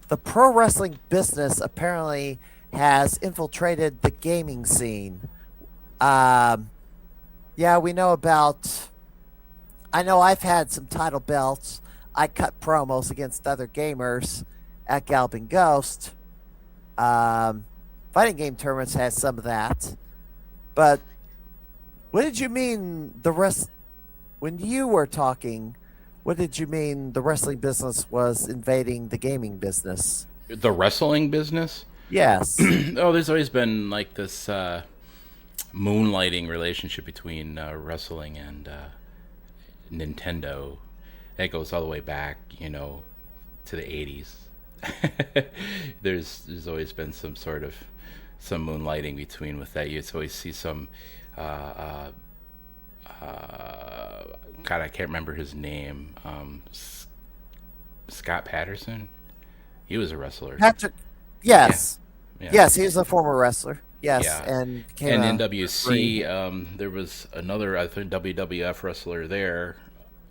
The pro wrestling business apparently has infiltrated the gaming scene. Um, yeah, we know about. I know I've had some title belts. I cut promos against other gamers at Galbin Ghost. Um, Fighting game tournaments has some of that. But what did you mean the rest when you were talking? What did you mean the wrestling business was invading the gaming business? The wrestling business. Yes. Oh, there's always been like this moonlighting relationship between wrestling and Nintendo. That goes all the way back, to the '80s. There's always been some moonlighting between with that. You always see some. Uh, God, I can't remember his name. Scott Patterson. He was a wrestler. Patrick. Yeah, Yes. yeah, Yes, he was a former wrestler. Yes, yeah. and became And a referee. NWC, there was another, I think, WWF wrestler there.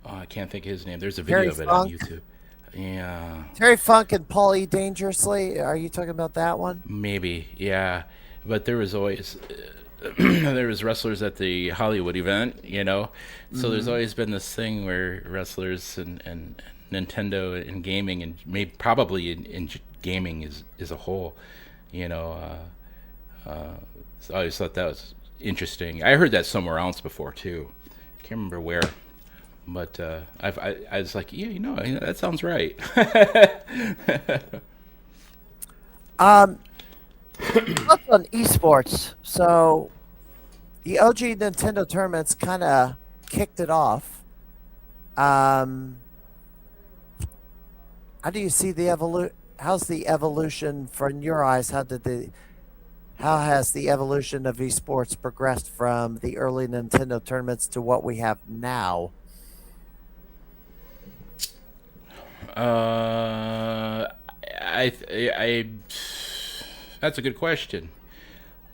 I can't think of his name. There's a Terry video of it on Funk. YouTube. Yeah, Terry Funk and Paulie Dangerously. Are you talking about that one? maybe. Yeah, but there was always there was wrestlers at the Hollywood event. So there's Hmm. always been this thing where wrestlers and Nintendo and gaming and maybe probably in gaming is a whole. You know, so I always thought that was interesting. I heard that somewhere else before too. Can't remember where. But I was like, yeah, that sounds right. Um, Thoughts on esports. So the OG Nintendo tournaments kind of kicked it off. Um, how do you see the how's the evolution from your eyes? How has the evolution of esports progressed from the early Nintendo tournaments to what we have now? Uh, I, that's a good question.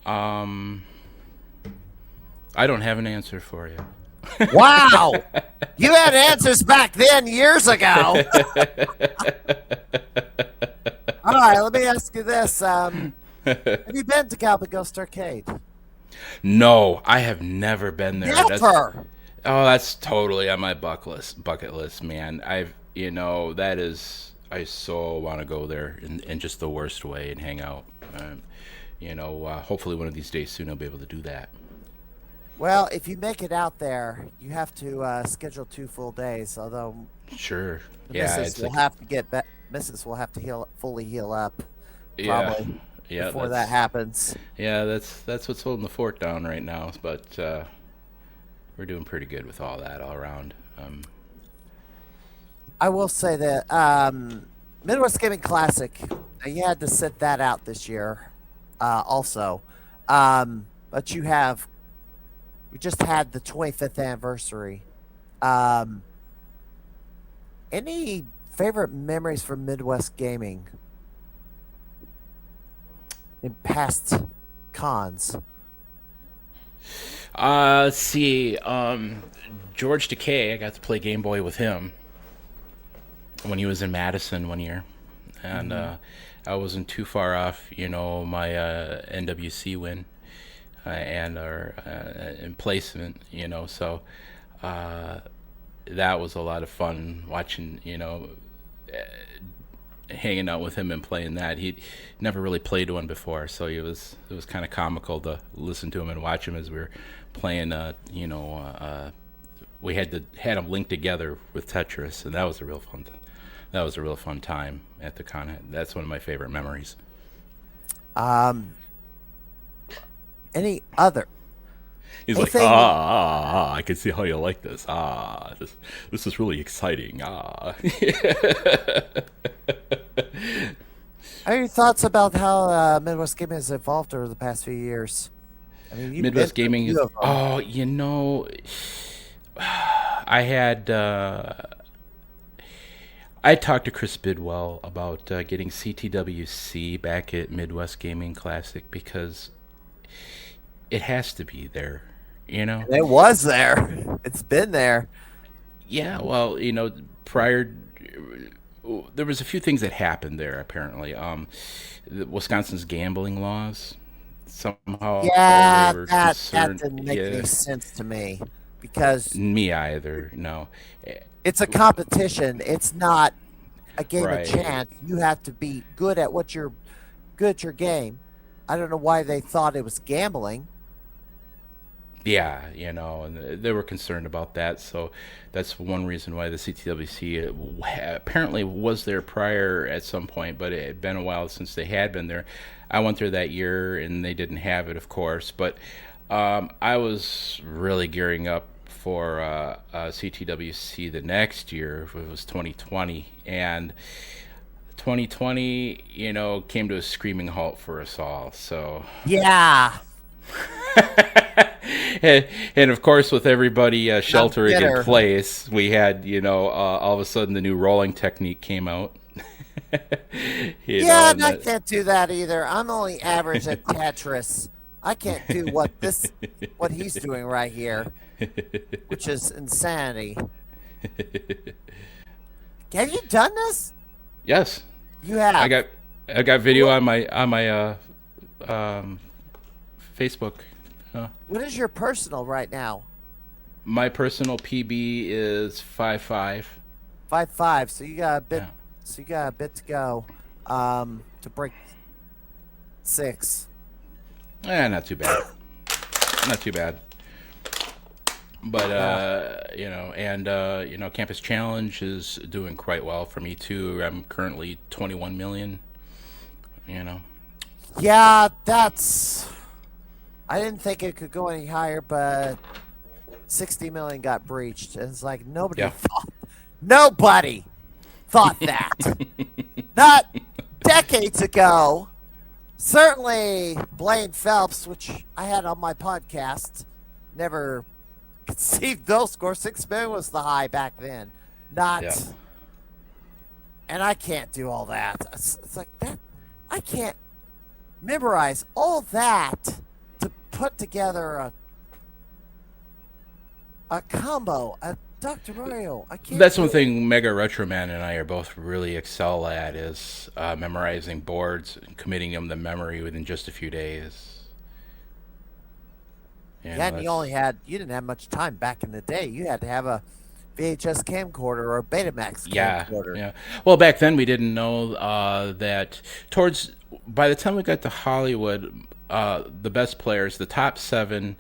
Um, I don't have an answer for you. Wow, you had answers back then years ago. All right, let me ask you this: have you been to Galapagos Arcade? No, I have never been there. Never. That's totally on my bucket list, man. That is, I so want to go there in just the worst way and hang out. Hopefully one of these days soon I'll be able to do that. Well, if you make it out there, you have to schedule 2 full days. Although Sure. the Yeah, missus it's will like, have to missus will have to fully heal up, yeah, probably yeah. before that happens. That's what's holding the fort down right now. But we're doing pretty good with all that all around. I will say that Midwest Gaming Classic, you had to sit that out this year, also. But we just had the 25th anniversary. Um, any favorite memories from Midwest Gaming in past cons? Let's see. George Takei, I got to play Game Boy with him when he was in Madison one year, and I wasn't too far off. My NWC win and our in placement. So that was a lot of fun watching. Hanging out with him and playing that. He never really played one before, so it was kind of comical to listen to him and watch him as we were playing. We had them linked together with Tetris, and that was a real fun. That was a real fun time at the con. That's one of my favorite memories. Um, any other He's like, anything? I can see how you like this. This is really exciting. What are your thoughts about how Midwest Gaming has evolved over the past few years? I mean, you've been Midwest to a Gaming few is. of them. I had. I talked to Chris Bidwell about getting CTWC back at Midwest Gaming Classic because it has to be there. You know. It was there. It's been there. Yeah. Well, prior. There was a few things that happened there. Apparently, Wisconsin's gambling laws somehow they Yeah, were that concerned. didn't make any Yeah, sense to me because me either. No. Eh, it's a competition. It's not a game of Right. chance. You have to be good at your game. I don't know why they thought it was gambling. Yeah, and they were concerned about that. So that's one reason why the CTWC apparently was there prior at some point, but it had been a while since they had been there. I went there that year and they didn't have it, of course, but I was really gearing up for CTWC the next year. It was 2020, and 2020, came to a screaming halt for us all. So Yeah, and of course, with everybody I'm sheltering in bitter. place, we had all of a sudden the new rolling technique came out. Yeah, And and I can't do that either. I'm only average at Tetris. I can't do what he's doing right here, which is insanity. Have you done this? yes, You I have. got I got video What on my um, Facebook. what is your personal right now? My personal PB is 5.5. 5.5. So you got a bit. Yeah, So you got a bit to go. To break 6. not too bad. Not too bad. But Yeah. Campus Challenge is doing quite well for me too. I'm currently 21 million. You know, Yeah, that's. I didn't think it could go any higher, but 60 million got breached. And it's like nobody yeah. thought. Nobody thought that. Not decades ago, certainly Blaine Phelps, which I had on my podcast, never conceived those scores. 6 million was the high back then. Yeah. Not, and I can't do all that. It's like that. I can't memorize all that to put together a combo, a Dr. Mario. I can't That's do one it. thing Mega Retroman and I are both really excel at is memorizing boards and committing them to memory within just a few days. Yeah, and That's you didn't have much time back in the day. You had to have a VHS camcorder or a Betamax yeah, camcorder. yeah. Well, back then we didn't know that towards by the time we got to Hollywood, the best players, the top seven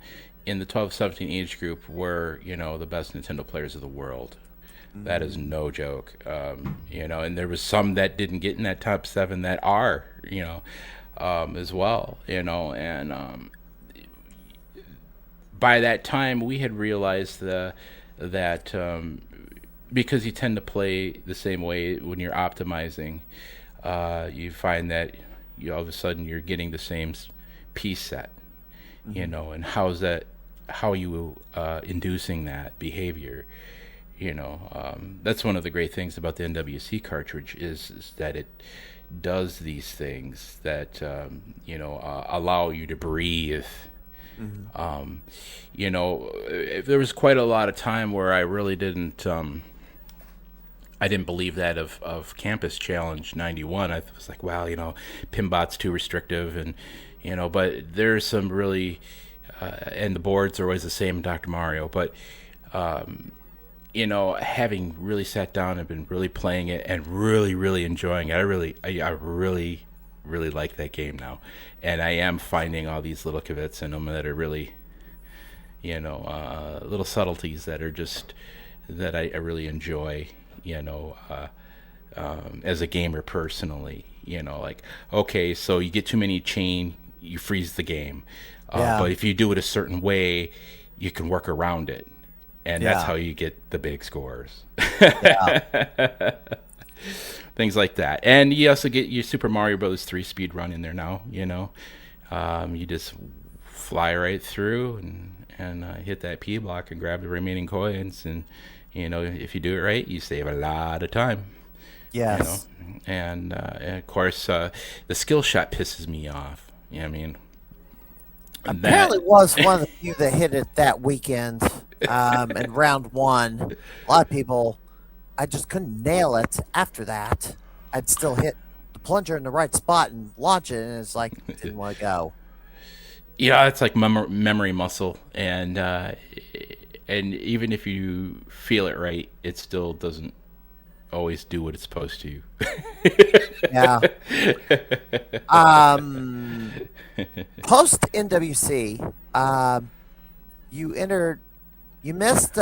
in the 12-17 age group were, the best Nintendo players of the world. That is no joke. And there was some that didn't get in that top seven that are, as well, and by that time we had realized that because you tend to play the same way when you're optimizing, you find that you all of a sudden you're getting the same piece set, and how are you inducing that behavior? That's one of the great things about the NWC cartridge is that it does these things that allow you to breathe. There was quite a lot of time where I really didn't. I didn't believe that of Campus Challenge '91. I was like, wow, Pinbot's too restrictive, and but there's some really, and the boards are always the same in Dr. Mario, but having really sat down and been really playing it and really, really enjoying it, I really, really like that game now, and I am finding all these little kavets in them that are really, little subtleties that are just that I really enjoy, as a gamer personally. Like, okay, so you get too many chain, you freeze the game, Yeah, but if you do it a certain way, you can work around it, and that's yeah, how you get the big scores. yeah. Things like that, and you also get your Super Mario Brothers 3 speed run in there now. You just fly right through and hit that P block and grab the remaining coins, and if you do it right, you save a lot of time. You know, Yes. and of course, the skill shot pisses me off. I mean, that. Apparently was one of the few that hit it that weekend in round one. A lot of people, I just couldn't nail it after that. I'd still hit the plunger in the right spot and launch it, and it's like, didn't want to go. Yeah, it's like memory muscle, and even if you feel it right, it still doesn't always do what it's supposed to. Yeah. Um, Post NWC, you entered, you missed,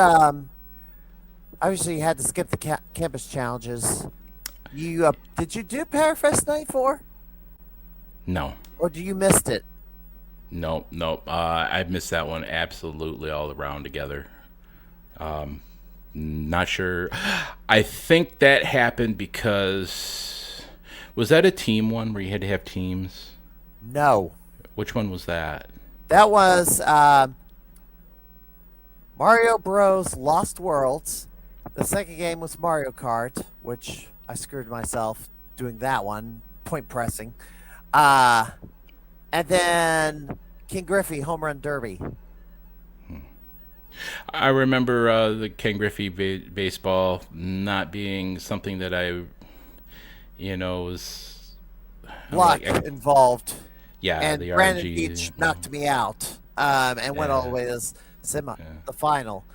obviously you had to skip the campus challenges. Did you do Powerfest 94? No, Or do you missed it? no, no. I missed that one absolutely all around together. Not sure. I think that happened because was that a team one where you had to have teams? No. Which one was that? That was Mario Bros. Lost Worlds. The second game was Mario Kart, which I screwed myself doing that one, point pressing. Uh, and then King Griffey Home Run Derby. I remember the Ken Griffey baseball not being something that was Luck like, involved. yeah, And the Brandon RNG. Beach knocked me out and went all Yeah, the way to yeah. the final.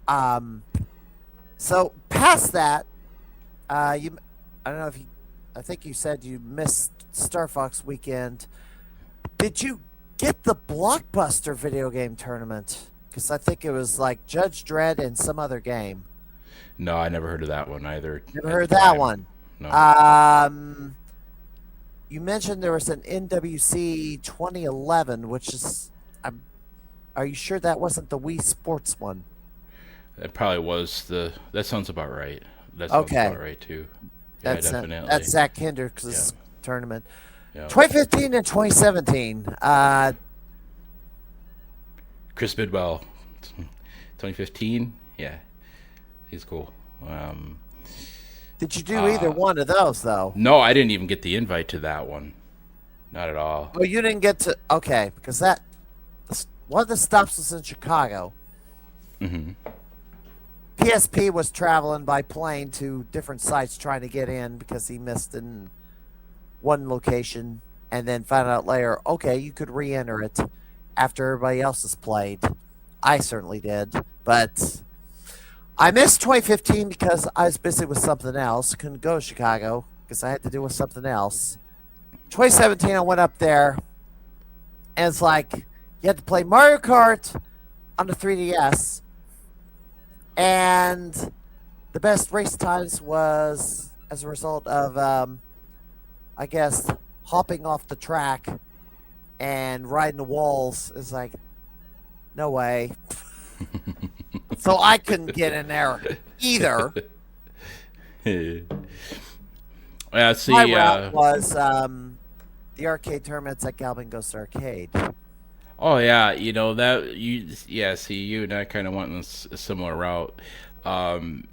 Um, so past that, I don't know if you, I think you said you missed Star Fox weekend. Did you get the Blockbuster video game tournament? Because I think it was like Judge Dredd and some other game. No, I never heard of that one either Never at the heard that time. one. No. Um, you mentioned there was an NWC 2011, which is. Are you sure that wasn't the Wii Sports one? It probably was that sounds about right. That sounds Okay, about right too. Yeah, definitely. that's Zach Hinder's Yeah. tournament. Yeah. 2015 and 2017. Chris Bidwell, 2015. Yeah, he's cool. Did you do either one of those though? No, I didn't even get the invite to that one. Not at all. Oh, you didn't get to. Okay, because one of the stops was in Chicago. Hmm. PSP was traveling by plane to different sites trying to get in because he missed in one location and then found out later, okay, you could re enter it after everybody else has played. I certainly did. But I missed 2015 because I was busy with something else. Couldn't go to Chicago because I had to deal with something else. 2017, I went up there and it's like you had to play Mario Kart on the 3DS. And the best race times was as a result of, I guess, hopping off the track and riding the walls. Is like, no way. So I couldn't get in there either. Yeah, see, My route was the arcade tournaments at Galvin Ghost Arcade. oh yeah, that yeah. See, you and I kind of went in a similar route. Um,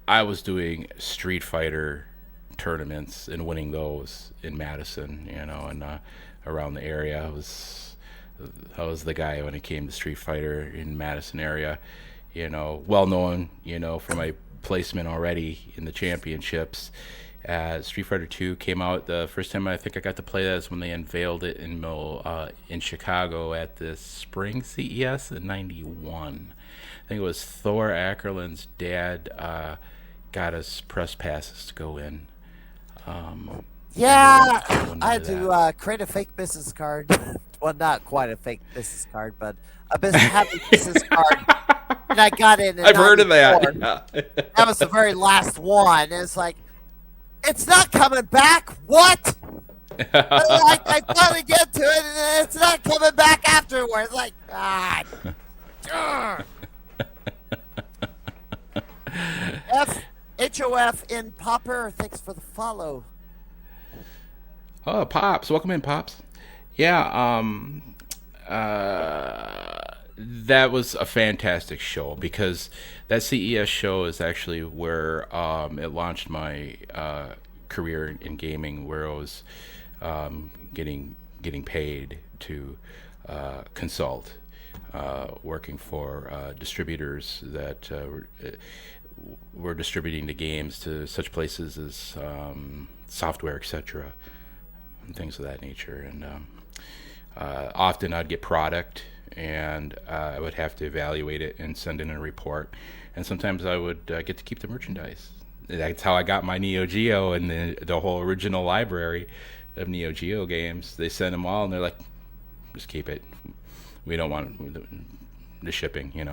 I was doing Street Fighter tournaments and winning those in Madison, and around the area. I was the guy when it came to Street Fighter in Madison area. Well known, for my placement already in the championships. Street Fighter 2 came out. The first time I think I got to play that is when they unveiled it in Chicago at the Spring CES in '91. I think it was Thor Ackerland's dad got us press passes to go in. Yeah, I went I into had to that. create a fake business card. Well, not quite a fake business card, but happy business card. And I got in I've heard of that. 94. That was the very last one. And it's like, it's not coming back. What? Like, I finally get to it, and it's not coming back afterwards. Like, God. Ugh. HOF in Popper. Thanks for the follow. Oh, Pops. Welcome in, Pops. Yeah, that was a fantastic show because that CES show is actually where it launched my career in gaming, where I was getting paid to consult, working for distributors that were distributing the games to such places as software, etc., and things of that nature. And often I'd get product and I would have to evaluate it and send in a report. And sometimes I would get to keep the merchandise. That's how I got my Neo Geo and the whole original library of Neo Geo games. They sent them all and they're like, just keep it. We don't want the shipping. Gee,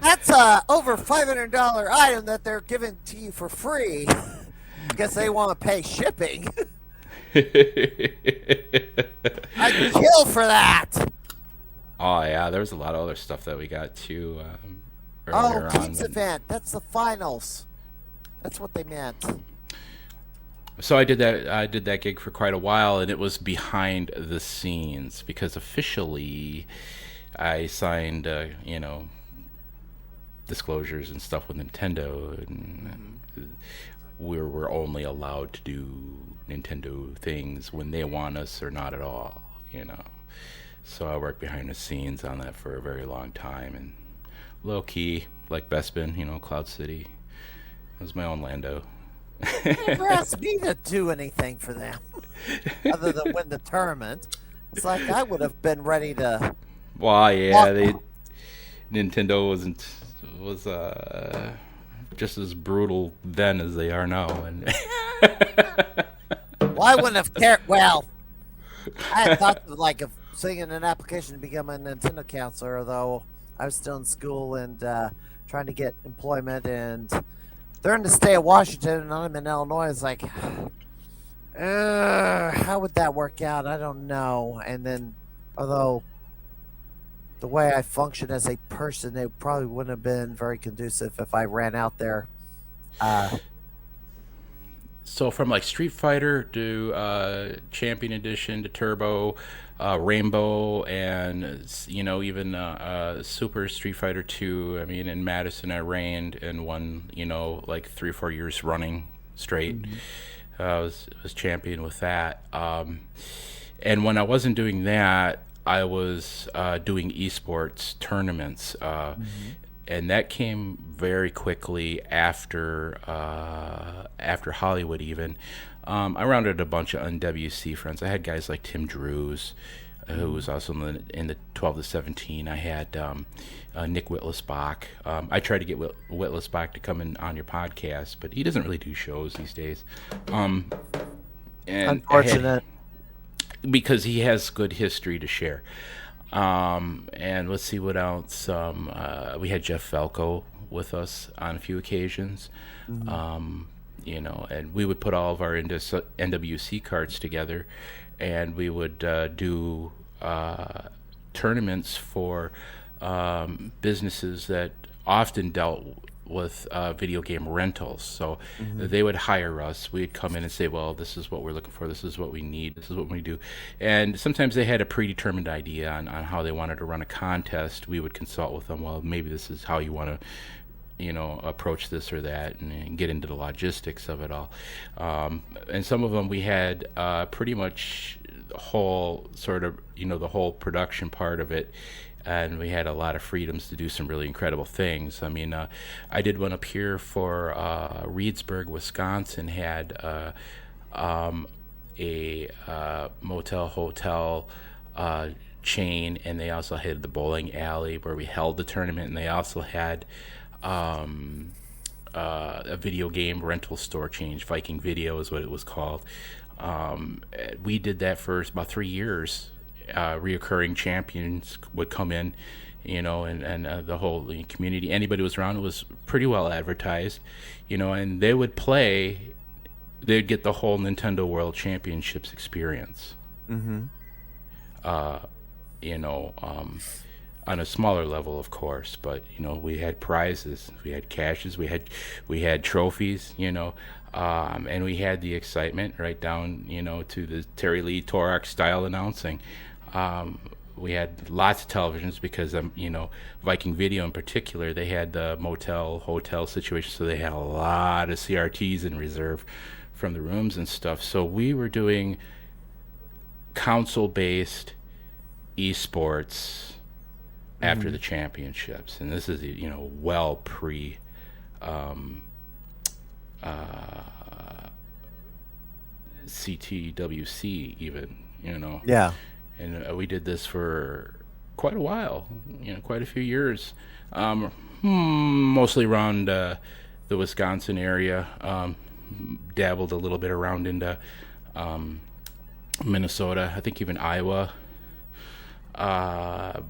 that's a over $500 item that they're giving to you for free because they want to pay shipping. I'd kill for that. Oh yeah, there was a lot of other stuff that we got too Oh, earlier on. Pete's event. That's the finals. That's what they meant. So I did that. I did that gig for quite a while, and it was behind the scenes because officially, I signed, disclosures and stuff with Nintendo, and we're only allowed to do Nintendo things when they want us or not at all. So I worked behind the scenes on that for a very long time, and low key, like Bespin, Cloud City. It was my own Lando. Never asked me to do anything for them other than win the tournament. It's like I would have been ready to. Well, yeah, Nintendo was just as brutal then as they are now, and Well, I wouldn't have cared. Well, I had thought of like of singing an application to become a Nintendo counselor, although I was still in school and trying to get employment. And they're in the state of Washington, and I'm in Illinois. It's like, how would that work out? I don't know. And then, although the way I function as a person, it probably wouldn't have been very conducive if I ran out there. Uh, So from like Street Fighter to Champion Edition to Turbo, Rainbow, and even Super Street Fighter 2. I mean, in Madison, I reigned and won. Like 3 or 4 years running straight. Mhm. Was champion with that. And when I wasn't doing that, I was doing esports tournaments. Mhm. And that came very quickly after Hollywood. Even I rounded a bunch of NWC friends. I had guys like Tim Drews, who was Mhm. also in the 12 to 17. I had Nick Whittlesbach. I tried to get Whittlesbach to come in on your podcast, but he doesn't really do shows these days. Um, and I had Unfortunate. because he has good history to share. And let's see what else. We had Jeff Falco with us on a few occasions. Mhm. And we would put all of our NWC cards together, and we would do tournaments for businesses that often dealt with video game rentals. So Mhm. they would hire us. We'd come in and say, "Well, this is what we're looking for. This is what we need. This is what we do." And sometimes they had a predetermined idea on how they wanted to run a contest. We would consult with them. Well, maybe this is how you want to approach this or that, and get into the logistics of it all. And some of them we had pretty much the whole sort of, the whole production part of it. And we had a lot of freedoms to do some really incredible things. I mean, I did one up here for Reedsburg, Wisconsin, had a motel hotel chain, and they also had the bowling alley where we held the tournament, and they also had um, a video game rental store chain. Viking Video is what it was called. We did that for about 3 years. Reoccurring champions would come in, and the whole community. Anybody who was around, it was pretty well advertised, and they would play. They'd get the whole Nintendo World Championships experience. Mhm. Uh, on a smaller level, of course, but we had prizes, we had cashes, we had trophies, and we had the excitement right down, to the Terry Lee Torak style announcing. Um, we had lots of televisions because Viking Video in particular, they had the motel hotel situation, so they had a lot of CRTs in reserve from the rooms and stuff. So we were doing console based esports after the Mhm. championships, and this is well pre um, uh, CTWC even, Yeah. and we did this for quite a while, quite a few years, mostly around the Wisconsin area. Dabbled a little bit around into um, Minnesota, I think even Iowa. Uh,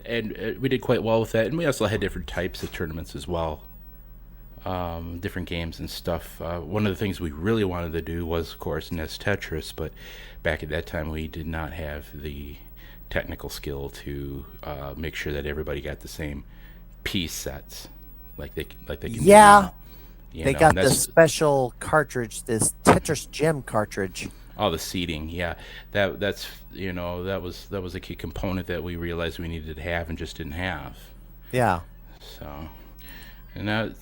and we did quite well with that. And we also had different types of tournaments as well, different games and stuff. One of the things we really wanted to do was, of course, NES Tetris, but back at that time we did not have the technical skill to make sure that everybody got the same piece sets like they can do Yeah. now. They And got this that's special cartridge, this Tetris Gem cartridge. all the seating. Yeah, that was a key component that we realized we needed to have and just didn't have. Yeah. So, and that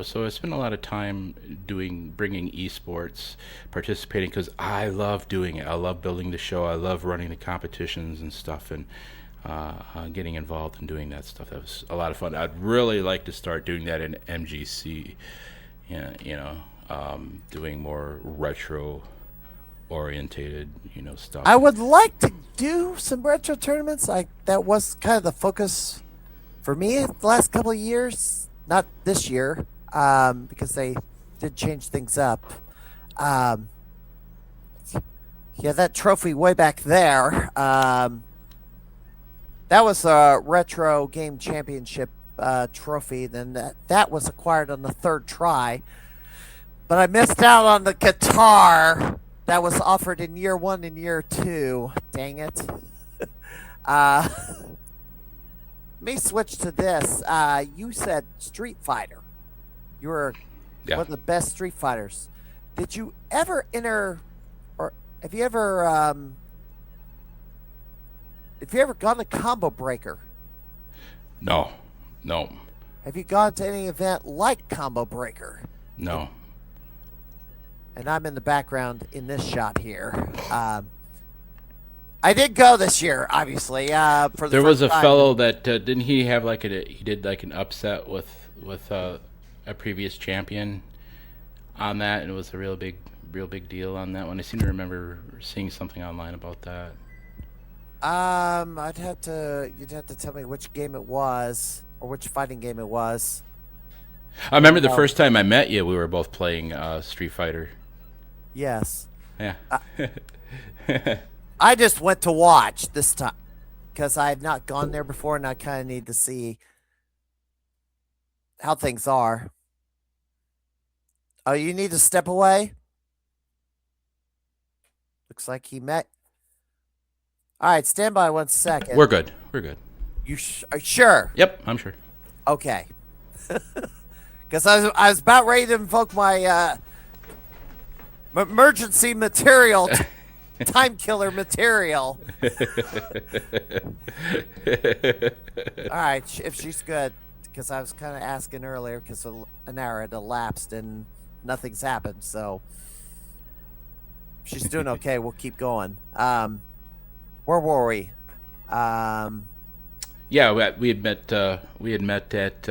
so I spent a lot of time bringing esports, participating because I love doing it. I love building the show. I love running the competitions and stuff, and getting involved in doing that stuff. That was a lot of fun. I'd really like to start doing that in MGC. Yeah, doing more retro orientated, I stuff. would like to do some retro tournaments. Like that was kind of the focus for me the last couple of years. Not this year, because they did change things up. Um, yeah, that trophy way back there. That was a retro game championship trophy. Then that was acquired on the third try, but I missed out on the guitar that was offered in year one and year two. Dang it. Uh, Let me switch to this. You said Street Fighter. You were Yeah. one of the best Street Fighters. Did you ever enter, or have you ever gone to Combo Breaker? No. No. Have you gone to any event like Combo Breaker? No. And I'm in the background in this shot here. I did go this year, obviously, for the There was first a time. fellow that didn't he have like he did like an upset with a previous champion on that, and it was a real big deal on that one. I seem to remember seeing something online about that. You'd have to tell me which game it was or which fighting game it was. I remember the Oh, first time I met you, we were both playing Street Fighter. yes. Yeah. I just went to watch this time because I had not gone there before, and I kind of need to see how things are. Oh, you need to step away. Looks like he met. All right, stand by 1 second. We're good. We're good. Are you sure? Yep, I'm sure. Okay. Because I was about ready to invoke my emergency material, time killer material. All right, if she's good, because I was kind of asking earlier because an hour had elapsed and nothing's happened. So if she's doing okay, we'll keep going. Where were we? Yeah, we had met at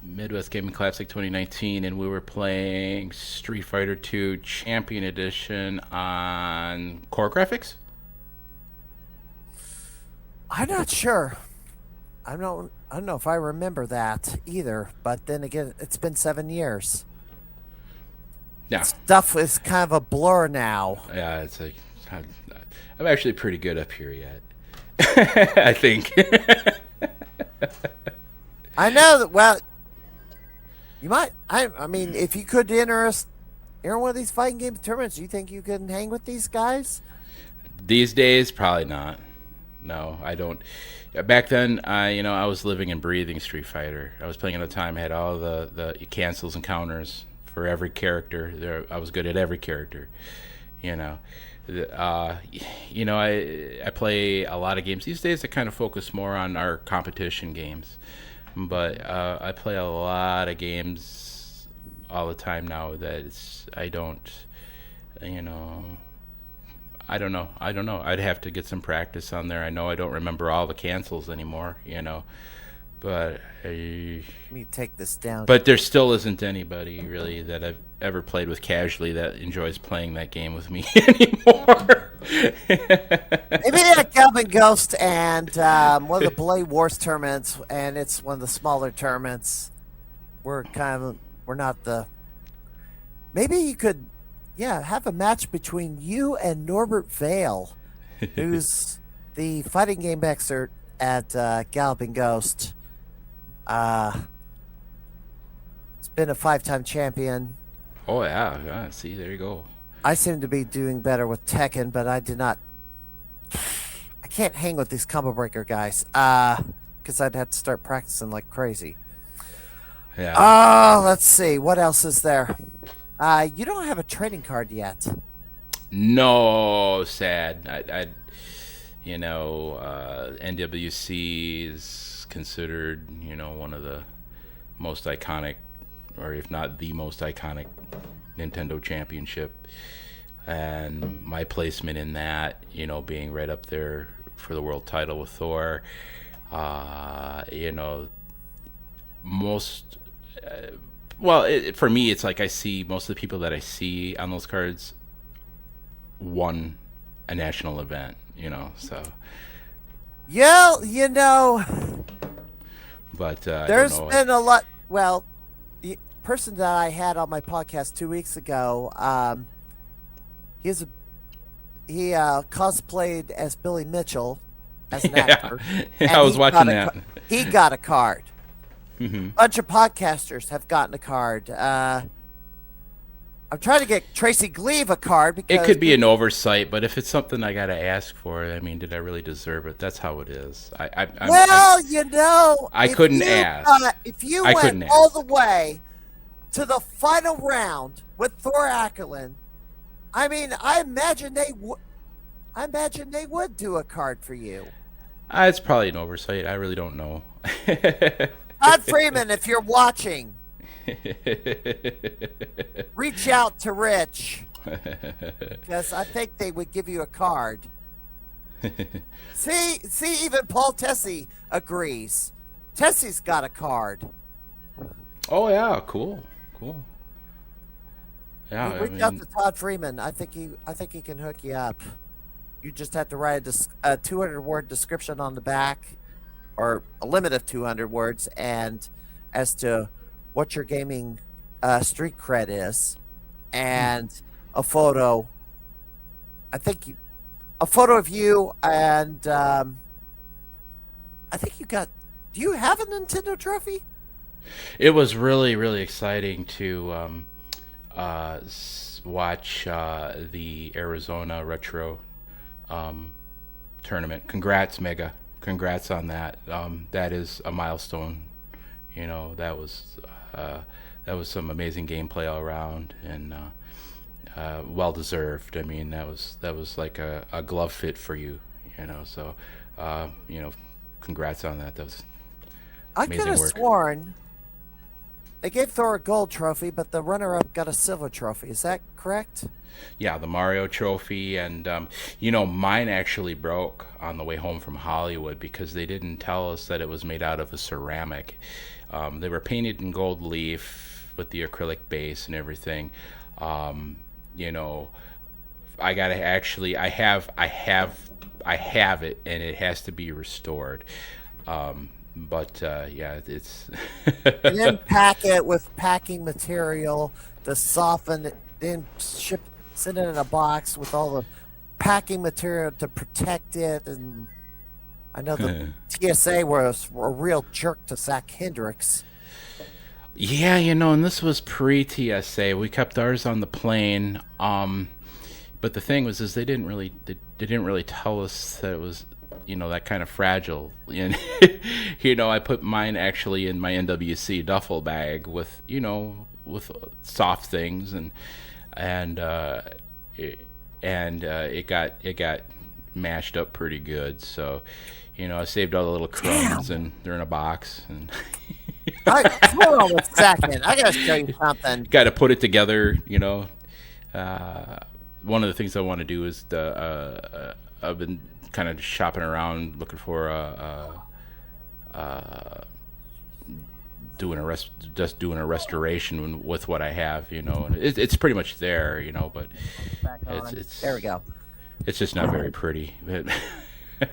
Midwest Gaming Classic 2019, and we were playing Street Fighter 2 Champion Edition on Core Graphics. I'm not sure. I don't know if I remember that either. But then again, it's been 7 years. Yeah, Stuff is kind of a blur now. yeah, it's like I'm actually pretty good up here yet. I think. I know that. Well, you might. I mean, if you could enter one of these fighting game tournaments, do you think you can hang with these guys? These days, probably not. No, I don't. Back then, I was living and breathing Street Fighter. I was playing at a time. I had all the cancels and counters for every character. I was good at every character. You know, I play a lot of games these days. I kind of focus more on our competition games, but I play a lot of games all the time now. I don't, I don't know. I'd have to get some practice on there. I know I don't remember all the cancels anymore. But Let me take this down. but there still isn't anybody really that I've ever played with casually that enjoys playing that game with me anymore. Maybe that Galvin Ghost and one of the Blade Wars tournaments, and it's one of the smaller tournaments. We're not the. Maybe you could, yeah, have a match between you and Norbert Vale, who's the fighting game expert at Galloping Ghost. It's been a 5-time champion. Oh yeah. See, there you go. I seem to be doing better with Tekken, but I did not. I can't hang with these combo breaker guys. Because I'd have to start practicing like crazy. Yeah. Let's see. What else is there? You don't have a trading card yet. No, sad. NWC is considered, one of the most iconic, or if not the most iconic Nintendo championship. And my placement in that, being right up there for the world title with Thor, most, for me, it's like I see most of the people that I see on those cards won a national event, so. Yeah, But there's I don't know. been a lot. Well, the person that I had on my podcast 2 weeks ago, he cosplayed as Billy Mitchell as an actor. And I was he watching got that. He got a card. Mm-hmm. Bunch of podcasters have gotten a card. I'm trying to get Tracy Gleave a card because It could be an oversight, but if it's something I gotta ask for, I mean, did I really deserve it? That's how it is. I I couldn't ask. if you I went couldn't all ask. the way to the final round with Thor Ackerlin. I mean, I imagine they would. I imagine they would do a card for you. It's probably an oversight. I really don't know. Todd Freeman, if you're watching, reach out to Rich because I think they would give you a card. See, even Paul Tessie agrees. Tessie's got a card. Oh yeah, cool, cool. Yeah, I Reach out mean, to Todd Freeman. I think he can hook you up. You just have to write a 200-word description on the back, or a limit of 200 words, and as to what your gaming street cred is, and a photo. I think a photo of you, and I think you got. Do you have a Nintendo trophy? it was really, really exciting to watch the Arizona Retro um, tournament. Congrats, Mega. Congrats on that. That is a milestone. You know, uh, that was some amazing gameplay all around, and well deserved. I mean, that was like a glove fit for you. You know, so you know, congrats on that. That was I could amazing have work. sworn they gave Thor a gold trophy, but the runner-up got a silver trophy. Is that correct? Yeah, the Mario trophy, and you know, mine actually broke on the way home from Hollywood because they didn't tell us that it was made out of a ceramic. They were painted in gold leaf with the acrylic base and everything. You know, I gotta actually, I have it, and it has to be restored. But yeah, it's And then pack it with packing material to soften it, then send it in a box with all the packing material to protect it. And I know the TSA was a real jerk to Zach Hendricks. yeah, you know, and this was pre TSA. We kept ours on the plane. But the thing was, is they didn't really tell us that it was, you know, that kind of fragile. And you know, I put mine actually in my NWC duffel bag with, you know, with soft things, and it, it got mashed up pretty good. So, you know, I saved all the little crumbs, Damn. and they're in a box, and Hold on a second. I gotta show you something. got to put it together. You know, one of the things I want to do is I've been kind of shopping around looking for just doing a restoration with what I have, you know. And it's pretty much there, you know, but Back it's on. There we it's go. it's just not very pretty. But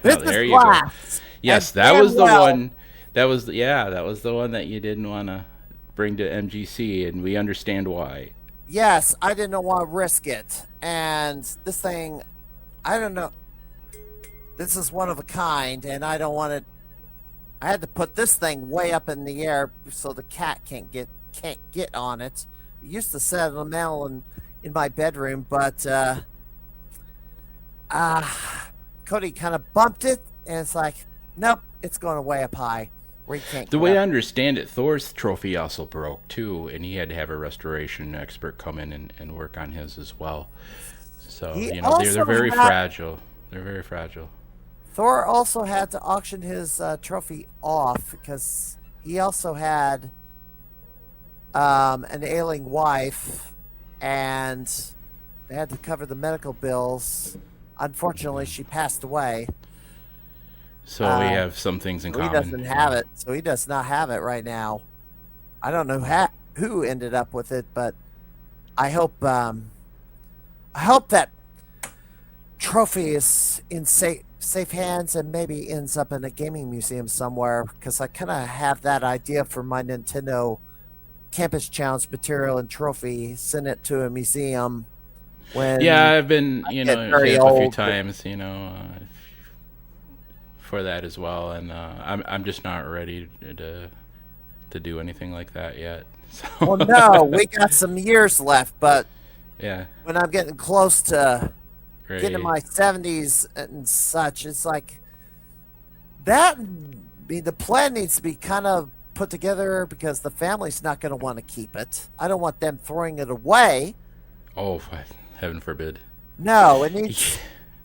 This oh, is there you go. glass. And Yes, that damn was the well, one. That was yeah, that was the one that you didn't want to bring to MGC, and we understand why. yes, I didn't want to risk it. And this thing, I don't know. This is one of a kind, and I don't want it. I had to put this thing way up in the air so the cat can't get on it. It used to sit on a mantel in my bedroom, but uh, Cody kind of bumped it, and it's like, nope, it's going way up high where you can't The get way up. I understand it, Thor's trophy also broke too, and he had to have a restoration expert come in and work on his as well. So He you know, also they're very had fragile. They're very fragile. Thor also had to auction his trophy off because he also had an ailing wife, and they had to cover the medical bills. Unfortunately, she passed away. So we Uh, have some things in so he common. doesn't have Yeah. it. So he does not have it right now. I don't know who ended up with it, but I hope I hope that trophy is in safe hands and maybe ends up in a gaming museum somewhere because I kind of have that idea for my Nintendo Campus Challenge material and trophy. Send it to a museum Yeah, when I've been, I you get know, hit very up a few old. times, you know, for that as well, and I'm just not ready to do anything like that yet. Well, So no, we got some years left, but yeah, when I'm getting close to getting in ready. my 70s and such, it's like that. The plan needs to be kind of. put together because the family's not going to want to keep it. I don't want them throwing it away. Oh, heaven forbid. No, it needs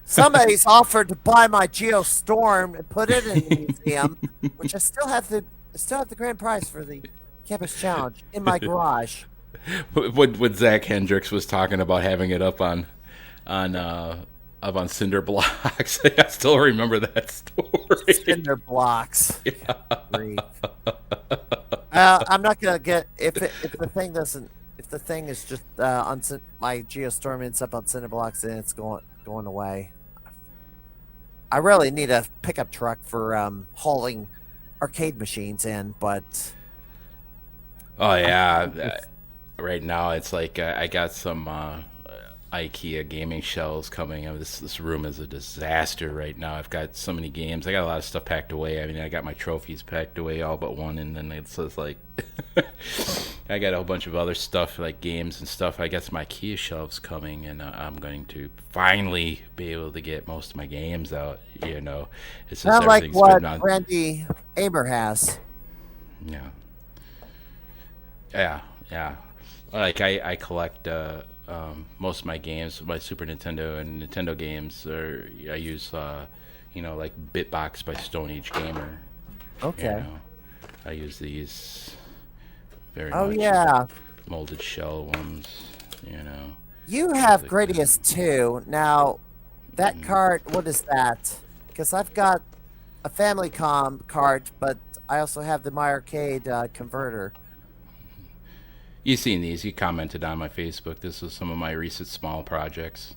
somebody's offered to buy my Geostorm and put it in the museum, which I still have the grand prize for the campus challenge in my garage. What Zach Hendricks was talking about having it on up on cinder blocks. I still remember that story. Cinder blocks. Grief. I'm not gonna get if the thing doesn't if the thing is just on my Geostorm ends up on cinder blocks, then it's going away. I really need a pickup truck for hauling arcade machines in, but Oh yeah, it's right now it's like I got some IKEA gaming shelves coming. This room is a disaster right now. I've got so many games. I got a lot of stuff packed away. I mean, I got my trophies packed away all but one, and then it's just like I got a whole bunch of other stuff like games and stuff. I got some IKEA shelves coming, and I'm going to finally be able to get most of my games out. It's just not like everything's what been on. Randy Amer has. Yeah, yeah, yeah. Like I collect most of my games, my Super Nintendo and Nintendo games. I use like Bitbox by Stone Age Gamer. You Okay. know, I use these very Oh much yeah, molded shell ones. You know, you things have like that. Gradius too. Now, that card, what is that? Because I've got a Family card, but I also have the My Arcade converter. You've seen these. You commented on my Facebook. This was some of my recent small projects.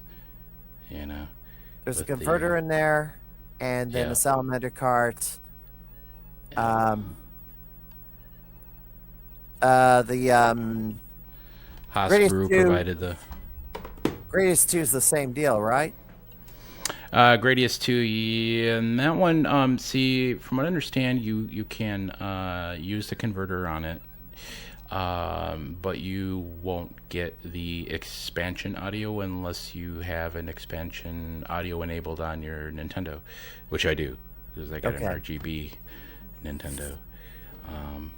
You know, There's a with the converter in there, and then a yeah, salamander cart. yeah. Um, the Gradius Hasbro two, provided the Gradius two is the same deal, right? Gradius 2, yeah, and that one, see, from what I understand, you can use the converter on it, but you won't get the expansion audio unless you have an expansion audio enabled on your Nintendo, which I do, because I got an Okay. RGB Nintendo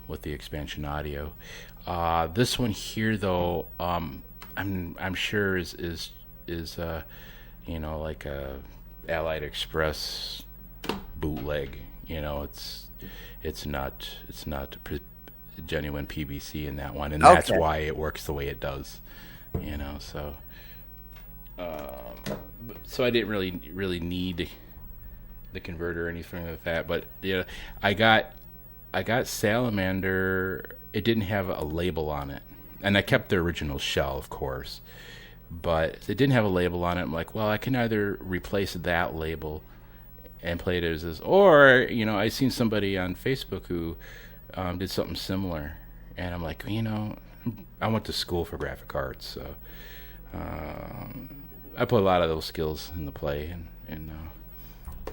with the expansion audio. This one here, though, I'm sure is like a Allied Express bootleg. It's not genuine PVC in that one, and that's Okay. why it works the way it does. So I didn't really need the converter or anything like that. But I got Salamander. It didn't have a label on it, and I kept the original shell, of course. But it didn't have a label on it. I'm like, well, I can either replace that label and play it as this, or I seen somebody on Facebook who did something similar, and I'm like, I went to school for graphic arts, so I put a lot of those skills into play, and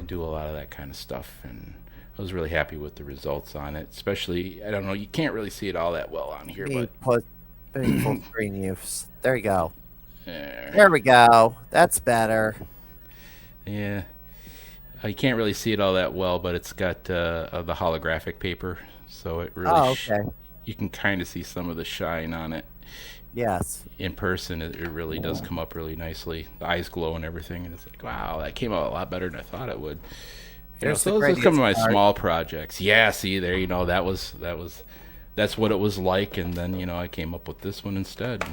do a lot of that kind of stuff, and I was really happy with the results on it. Especially, I don't know, you can't really see it all that well on here, Me but putting full screen use. There you go. uh, There we go. That's better. yeah, you can't really see it all that well, but it's got the holographic paper, so it really Oh, okay. you can kind of see some of the shine on it. Yes. In person, it really does come up really nicely. The eyes glow and everything, and it's like, wow, that came out a lot better than I thought it would. There's the So those are some Gradius of my card. small projects. Yeah, see there, that's what it was like, and then I came up with this one instead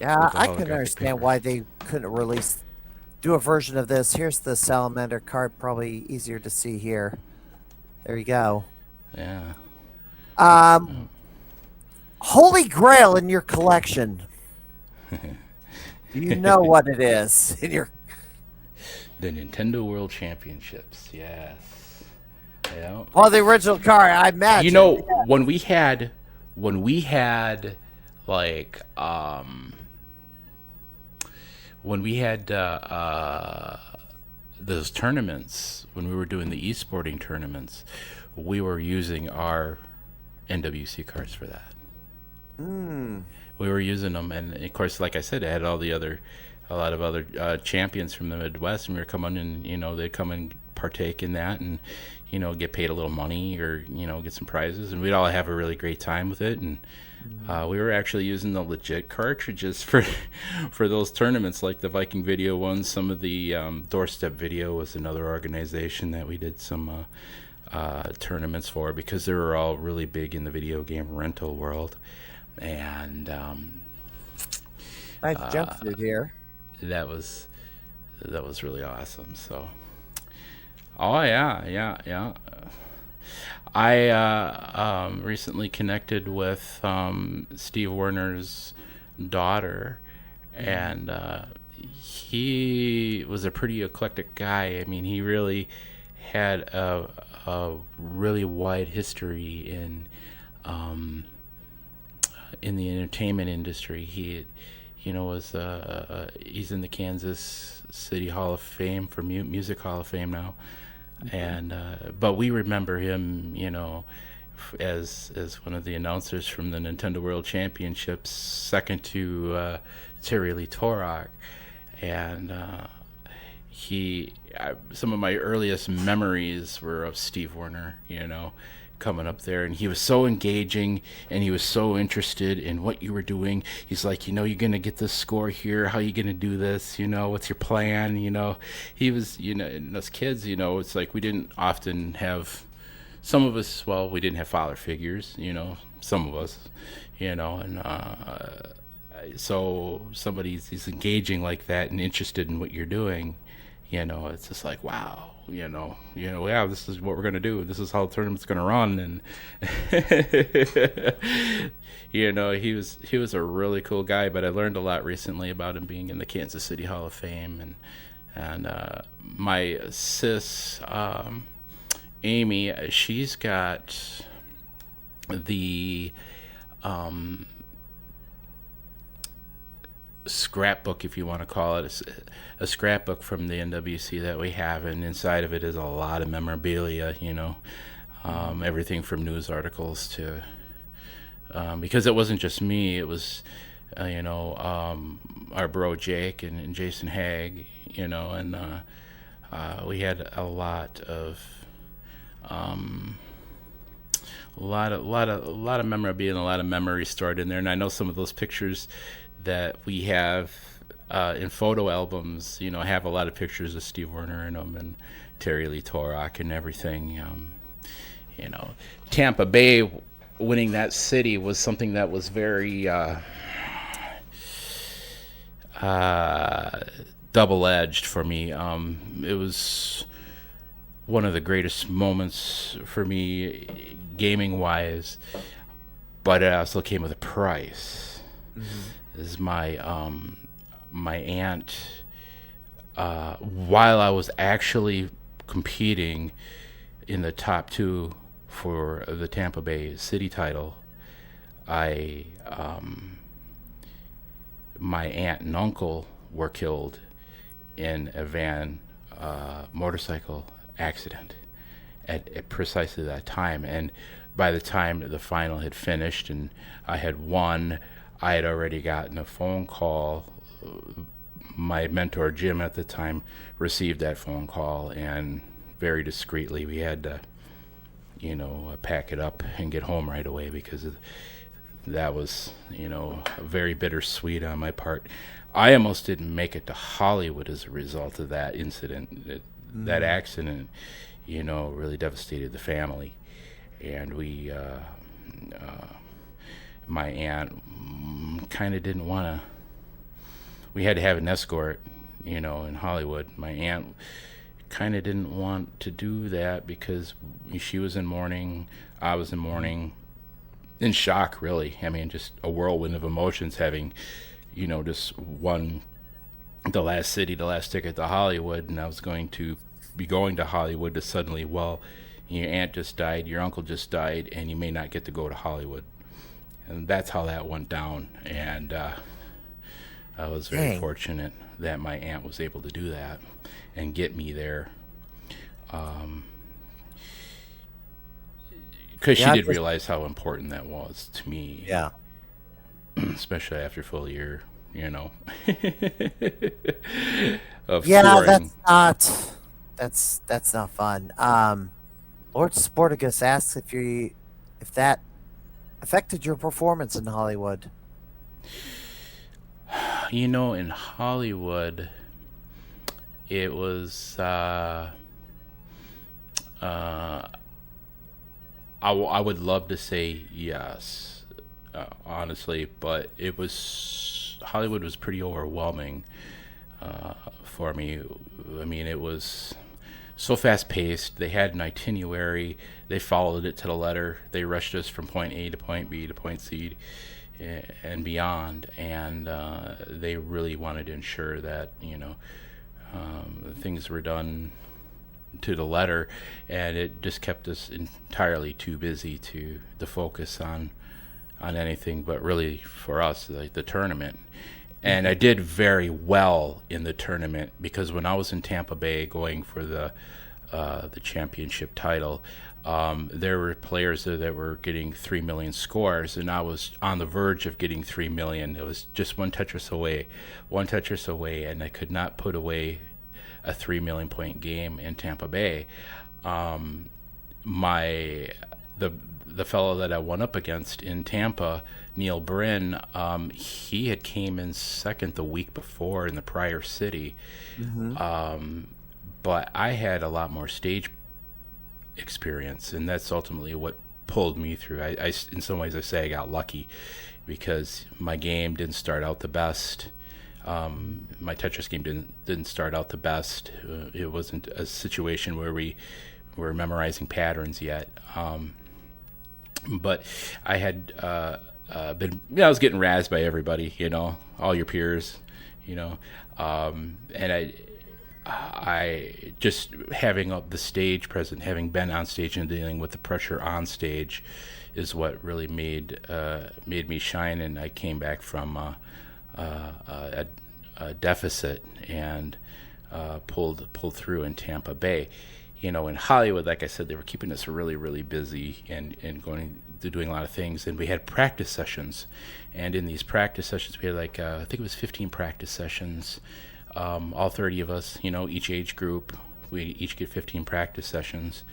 Yeah, with the I can holographic understand paper. why they couldn't do a version of this. Here's the salamander card, probably easier to see here. There you go. Yeah. Um, Holy Grail in your collection. Do you know what it is in your? The Nintendo World Championships. Yes. Yeah. Well, the original card, I imagine. When we had like when we had those tournaments, when we were doing the esporting tournaments, we were using our NWC cards for that. Hmm. We were using them, and of course, like I said, it had a lot of other champions from the Midwest, and we were coming, and they'd come and partake in that and get paid a little money or get some prizes, and we'd all have a really great time with it. And we were actually using the legit cartridges for for those tournaments, like the Viking Video ones. Some of the Doorstep Video was another organization that we did some tournaments for, because they were all really big in the video game rental world. And Nice jumpsuit here. that was that was really awesome. So, oh yeah, yeah, yeah. I recently connected with Steve Werner's daughter, and he was a pretty eclectic guy. I mean, he really had a really wide history in the entertainment industry. He, was he's in the Kansas City Hall of Fame for Music Hall of Fame now, and but we remember him, as one of the announcers from the Nintendo World Championships, second to Terry Lee Torok, and some of my earliest memories were of Steve Werner, coming up there, and he was so engaging, and he was so interested in what you were doing. He's like, you're gonna get this score here. How are you gonna do this? What's your plan? He was, and us kids, it's like we didn't often have. Some of us, well, we didn't have father figures, some of us, and so somebody's is engaging like that and interested in what you're doing, it's just like, wow, yeah, this is what we're gonna do. This is how the tournament's gonna run, and he was a really cool guy. But I learned a lot recently about him being in the Kansas City Hall of Fame, and my sis, Amy, she's got the scrapbook, if you want to call it, a scrapbook from the NWC that we have, and inside of it is a lot of memorabilia. Everything from news articles to because it wasn't just me; it was our bro Jake and Jason Haig, and we had a lot of memorabilia and a lot of memories stored in there. And I know some of those pictures that we have in photo albums, have a lot of pictures of Steve Werner in them, and Terry Lee Torok and everything. You know, Tampa Bay winning that city was something that was very double-edged for me. It was one of the greatest moments for me, gaming-wise, but it also came with a price. This is my aunt. While I was actually competing in the top two for the Tampa Bay City title, I my aunt and uncle were killed in a van motorcycle accident at precisely that time. And by the time the final had finished and I had won, I had already gotten a phone call. My mentor Jim at the time received that phone call, and very discreetly we had to pack it up and get home right away, because that was very bittersweet on my part. I almost didn't make it to Hollywood as a result of that incident. That accident really devastated the family, and my aunt kind of didn't want to. We had to have an escort, in Hollywood. My aunt kind of didn't want to do that because she was in mourning, I was in mourning, in shock, really. I mean, just a whirlwind of emotions, having, just won the last ticket to Hollywood, and I was going to be going to Hollywood to suddenly, well, your aunt just died, your uncle just died, and you may not get to go to Hollywood. And that's how that went down. And I was very fortunate that my aunt was able to do that and get me there. Because she did realize how important that was to me. Yeah. Especially after a full year, of Yeah, touring. That's not fun. Lord Sporticus asks if that affected your performance in Hollywood. In Hollywood, it was. Uh, I would love to say yes, honestly, but it was Hollywood was pretty overwhelming for me. I mean, it was so fast paced. They had an itinerary. They followed it to the letter. They rushed us from point A to point B to point C and beyond. And they really wanted to ensure that things were done to the letter, and it just kept us entirely too busy to focus on anything but really for us like the tournament. And I did very well in the tournament because when I was in Tampa Bay going for the championship title, there were players there that were getting 3 million scores, and I was on the verge of getting 3 million. It was just one Tetris away, and I could not put away a 3 million point game in Tampa Bay. My the fellow that I went up against in Tampa, Neil Bryn, he had came in second the week before in the prior city, Hmm. but I had a lot more stage experience, and that's ultimately what pulled me through. In some ways, I say I got lucky because my game didn't start out the best. My Tetris game didn't start out the best. It wasn't a situation where we were memorizing patterns yet. But I had been, I was getting razzed by everybody, all your peers, and I just having the stage present, having been on stage and dealing with the pressure on stage, is what really made me shine. And I came back from a deficit and pulled through in Tampa Bay. In Hollywood, like I said, they were keeping us really, really busy and going to doing a lot of things. And we had practice sessions, and in these practice sessions, we had I think it was 15 practice sessions. All 30 of us, each age group, we each get 15 practice sessions,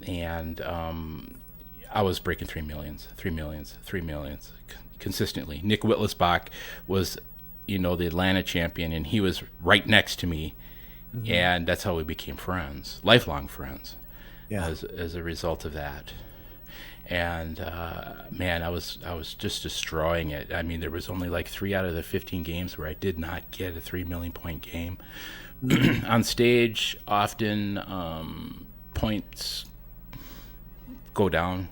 and I was breaking 3 millions, 3 millions, 3 millions consistently. Nick Whittlesbach was, the Atlanta champion, and he was right next to me, Hmm. and that's how we became friends, lifelong friends, Yeah. as a result of that. And man, I was just destroying it. I mean, there was only like 3 out of the 15 games where I did not get a 3 million point game. Hmm. On stage, often points go down.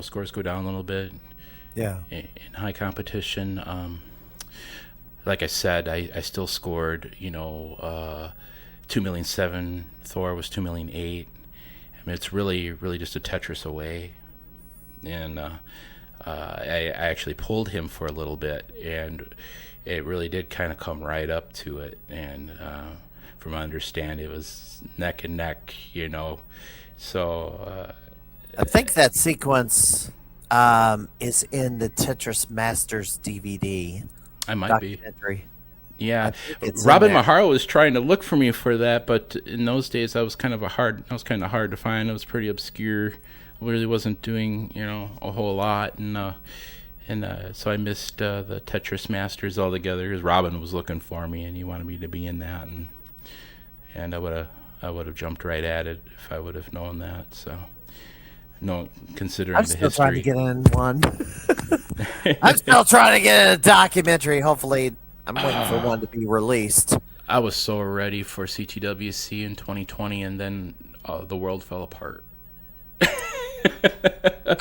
Scores go down a little bit Yeah. in high competition. Like I said, I still scored. 2,000,007. Thor was 2,000,008. I mean, it's really, really just a Tetris away. And I actually pulled him for a little bit, and it really did kind of come right up to it. And from my understanding, it was neck and neck. So I think that sequence is in the Tetris Masters DVD I might be. documentary. I Yeah, think it's in Robin there. Maharo was trying to look for me for that, but in those days I was kind of hard to find. It was pretty obscure. I really wasn't doing a whole lot, and so I missed the Tetris Masters altogether because Robin was looking for me and he wanted me to be in that, and I would have jumped right at it if I would have known that. So no, I'm considering the still trying to history. get in one. I'm still trying to get in a documentary. Hopefully, I'm waiting for one to be released. I was so ready for CTWC in 2020, and then the world fell apart.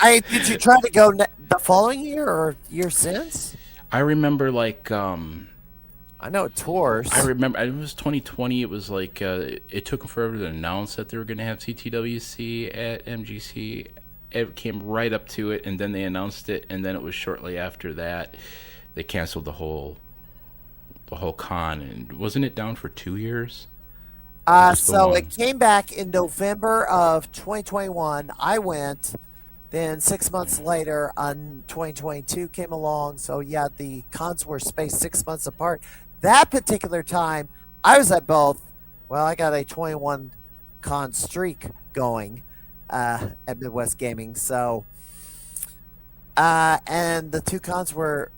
I did you try to go the following year or year since? I remember I know it I tours. remember it was 2020. It was it took them forever to announce that they were going to have CTWC at MGC. It came right up to it, and then they announced it, and then it was shortly after that they canceled the whole con. And wasn't it down for 2 years, or just the So it one? came back in November of 2021. I went. Then 6 months later, on 2022 came along. So yeah, the cons were spaced 6 months apart. That particular time, I was at both. Well, I got a 21. con streak going at Midwest Gaming. So, and the two cons were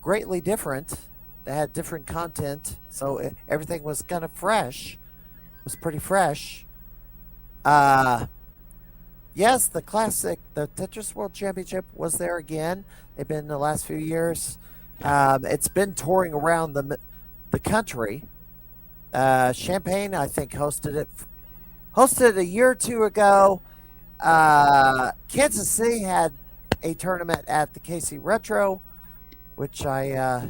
greatly different. They had different content, so everything was kind of fresh. Was pretty fresh. Uh, yes, the classic, the Tetris World Championship was there again. They've been the last few years. It's been touring around the country. Champaign, I think, hosted it a year or two ago. Kansas City had a tournament at the KC Retro, which I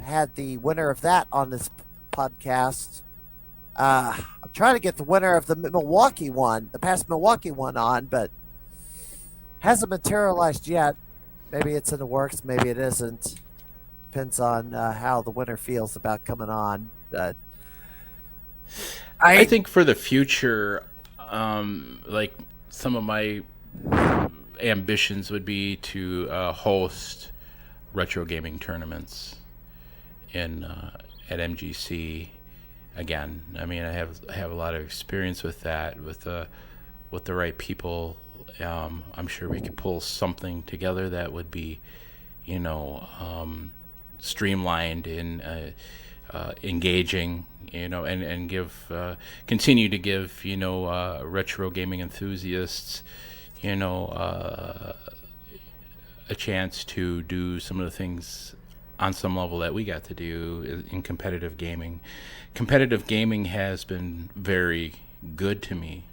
had the winner of that on this podcast. I'm trying to get the winner of the Milwaukee one, the past Milwaukee one on, but hasn't materialized yet. Maybe it's in the works, maybe it isn't. Depends on how the winner feels about coming on. But I I think for the future, like some of my ambitions would be to host retro gaming tournaments in at MGC again. I mean, I have a lot of experience with that with the right people. I'm sure we could pull something together that would be, you know, streamlined and engaging, and give continue to give retro gaming enthusiasts, you know, a chance to do some of the things on some level that we got to do in competitive gaming. Competitive gaming has been very good to me,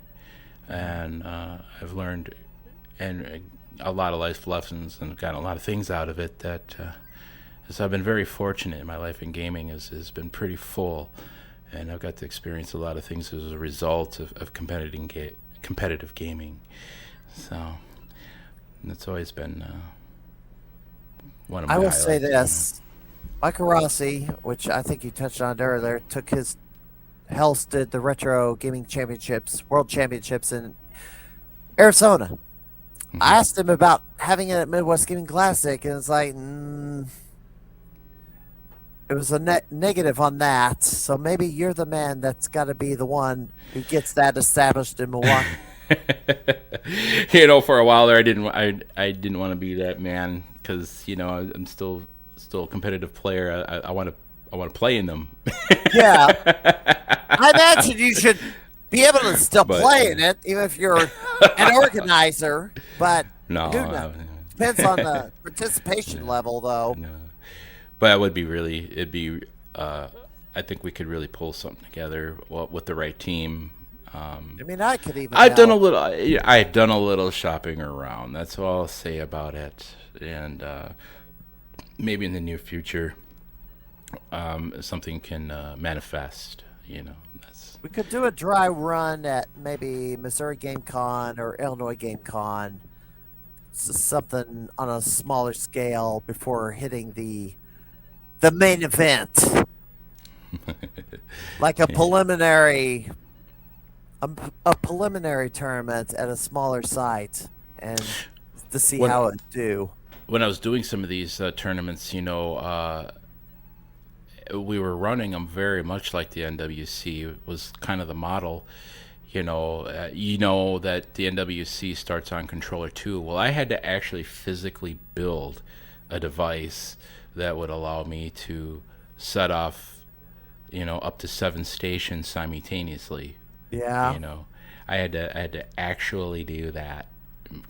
and I've learned and a lot of life lessons and gotten a lot of things out of it that. So I've been very fortunate in my life in gaming has been pretty full, and I've got to experience a lot of things as a result of competitive gaming. So it's always been one of my I will highlights. say this: Michael Rossi, which I think you touched on earlier, hosted the Retro Gaming Championships, World Championships in Arizona. I asked him about having it at Midwest Gaming Classic, and it's like, it was a negative on that. So maybe you're the man that's got to be the one who gets that established in Milwaukee. For a while there, I didn't want to be that man because I'm still a competitive player. I want to play in them. Yeah, I imagine you should be able to still play in it, even if you're an organizer. But no, who knows? Depends on the participation level, though. no. But it would be really, it'd be. I think we could really pull something together with the right team. I mean, I could even. I've done a little. I've done a little shopping around. That's all I'll say about it. And maybe in the near future, something can manifest. We could do a dry run at maybe Missouri Game Con or Illinois Game Con. Something on a smaller scale before hitting the main event, like a preliminary tournament at a smaller site, and to see how it do. When I was doing some of these tournaments, we were running them very much like the NWC. It was kind of the model. That the NWC starts on controller 2. Well, I had to actually physically build a device that would allow me to set off, up to 7 stations simultaneously. Yeah. I had to actually do that,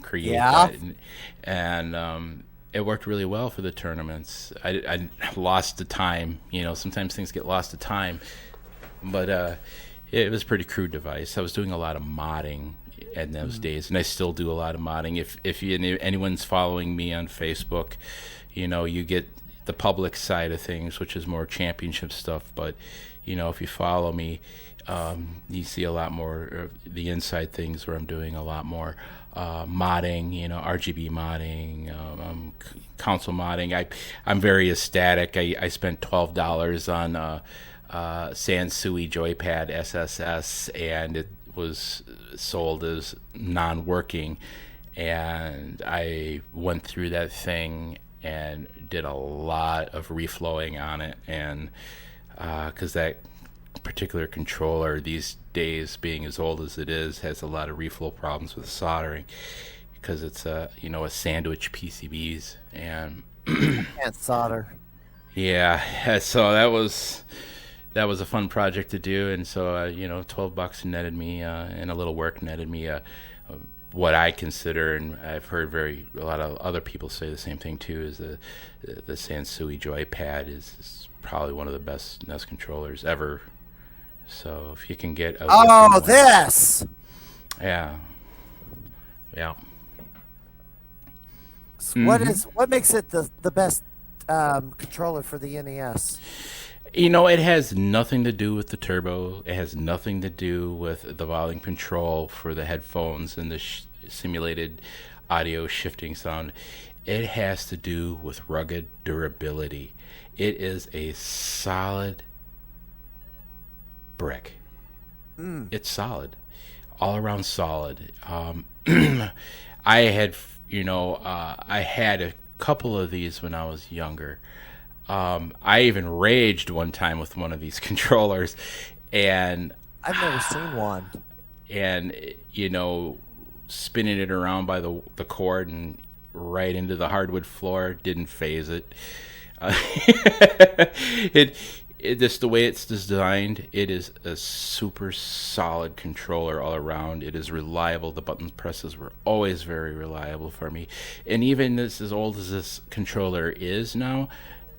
create Yeah. that, and it worked really well for the tournaments. I lost the time. Sometimes things get lost to time, but it was a pretty crude device. I was doing a lot of modding in those days, and I still do a lot of modding. If anyone's following me on Facebook, you get the public side of things, which is more championship stuff. But if you follow me, you see a lot more of the inside things where I'm doing a lot more modding, RGB modding, console modding. I'm very ecstatic. I spent $12 on Sansui Joypad SSS, and it was sold as non-working, and I went through that thing and did a lot of reflowing on it, and because that particular controller these days, being as old as it is, has a lot of reflow problems with soldering because it's a sandwich PCBs. And Can't solder. yeah, so that was a fun project to do. And so 12 bucks netted me, and a little work netted me, what I consider, and I've heard a lot of other people say the same thing too, is the Sansui joypad is probably one of the best NES controllers ever. So if you can get a working Oh, one, this. yeah, yeah. What what makes it the best controller for the NES? It has nothing to do with the turbo. It has nothing to do with the volume control for the headphones and the simulated audio shifting sound. It has to do with rugged durability. It is a solid brick. It's solid, all around solid. I had, I had a couple of these when I was younger. I even raged one time with one of these controllers, and I've never seen one. and spinning it around by the cord and right into the hardwood floor didn't phase it. it it just the way it's designed, it is a super solid controller all around. It is reliable. The button presses were always very reliable for me, and even this, as old as this controller is now,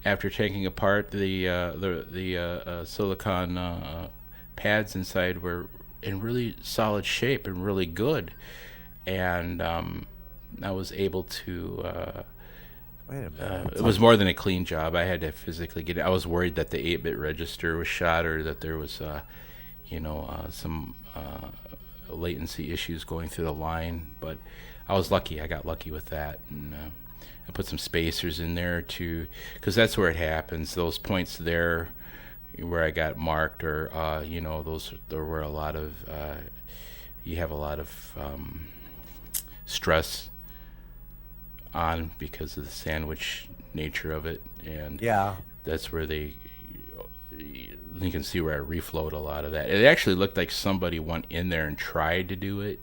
after taking apart the silicon pads inside, were in really solid shape and really good, and I was able to. Wait a minute. It was more than a clean job. I had to physically get it. I was worried that the 8-bit register was shot, or that there was, some latency issues going through the line. But I was lucky. I got lucky with that, and I put some spacers in there too, because that's where it happens. Those points there, where I got marked, or those there were a lot of. You have a lot of stress on because of the sandwich nature of it, and Yeah. that's where you can see where I reflowed a lot of that. It actually looked like somebody went in there and tried to do it,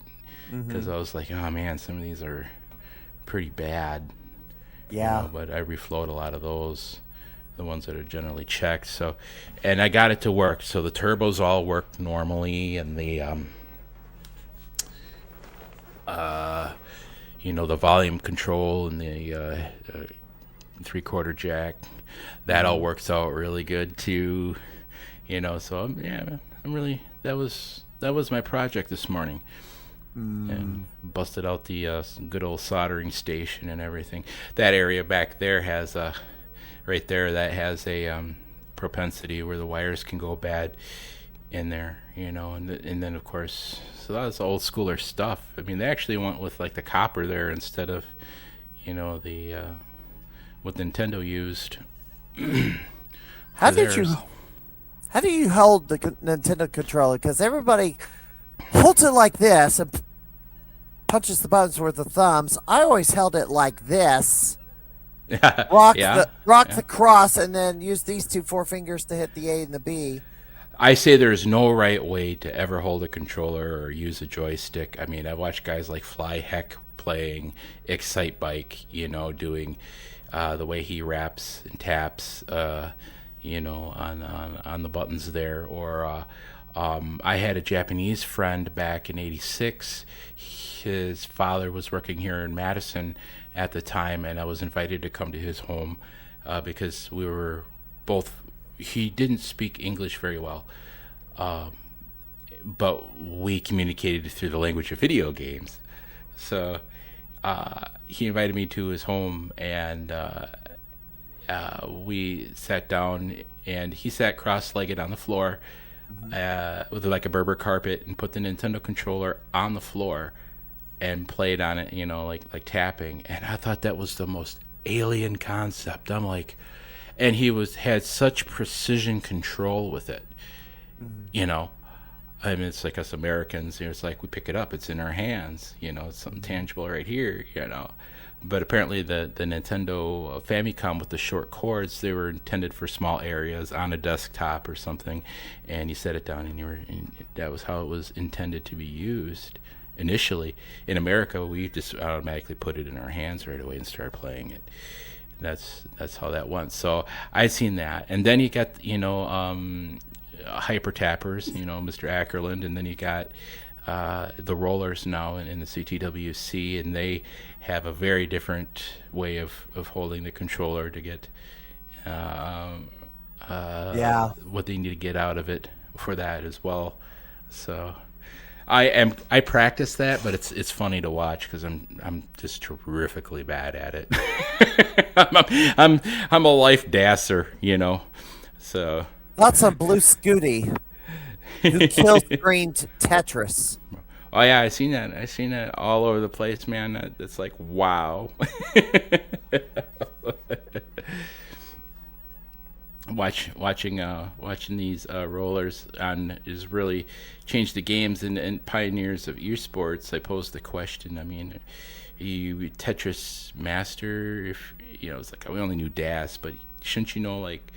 because I was like, oh man, some of these are pretty bad, Yeah. but I reflowed a lot of those, the ones that are generally checked. So, and I got it to work. So the turbos all worked normally, and the volume control and the 3/4 jack, that all works out really good too. So yeah, I'm really that was my project this morning, and busted out the good old soldering station and everything. That area back there has a right there that has a propensity where the wires can go bad in there, and then of course, so that's old schooler stuff. I mean, they actually went with like the copper there instead of, the what Nintendo used How for did you theirs. how do you hold the Nintendo controller? Because everybody holds it like this and punches the buttons with the thumbs. I always held it like this. Yeah, Rock yeah. the cross, and then use these two forefingers to hit the A and the B. I say there's no right way to ever hold a controller or use a joystick. I mean, I watch guys like Fly Heck playing Excite Bike, doing the way he raps and taps, on the buttons there. Or I had a Japanese friend back in '86. His father was working here in Madison at the time, and I was invited to come to his home because we were both. He didn't speak English very well, but we communicated through the language of video games. So he invited me to his home, and we sat down, and he sat cross-legged on the floor with like a Berber carpet, and put the Nintendo controller on the floor and played on it, like tapping. And I thought that was the most alien concept. I'm like, and he had such precision control with it, you know. I mean, it's like us Americans, it's like we pick it up, it's in our hands, it's something tangible right here, but apparently the Nintendo Famicom with the short cords, they were intended for small areas on a desktop or something, and you set it down and that was how it was intended to be used initially. In America, we just automatically put it in our hands right away and start playing it. That's how that went. So I seen that, and then you got hyper tappers, Mr. Ackerland, and then you got the rollers now in the CTWC, and they have a very different way of holding the controller to get Yeah. what they need to get out of it for that as well. So I practice that, but it's funny to watch because I'm just terrifically bad at it. I'm a life dasser. So Thoughts on Blue Scooty, who kill screened Tetris? oh yeah, I seen that. I seen that all over the place, man. That's like wow. Watching these rollers on is really changed the games and pioneers of esports. I posed the question. I mean, you Tetris master? If it's like we only knew DAS, but shouldn't you know like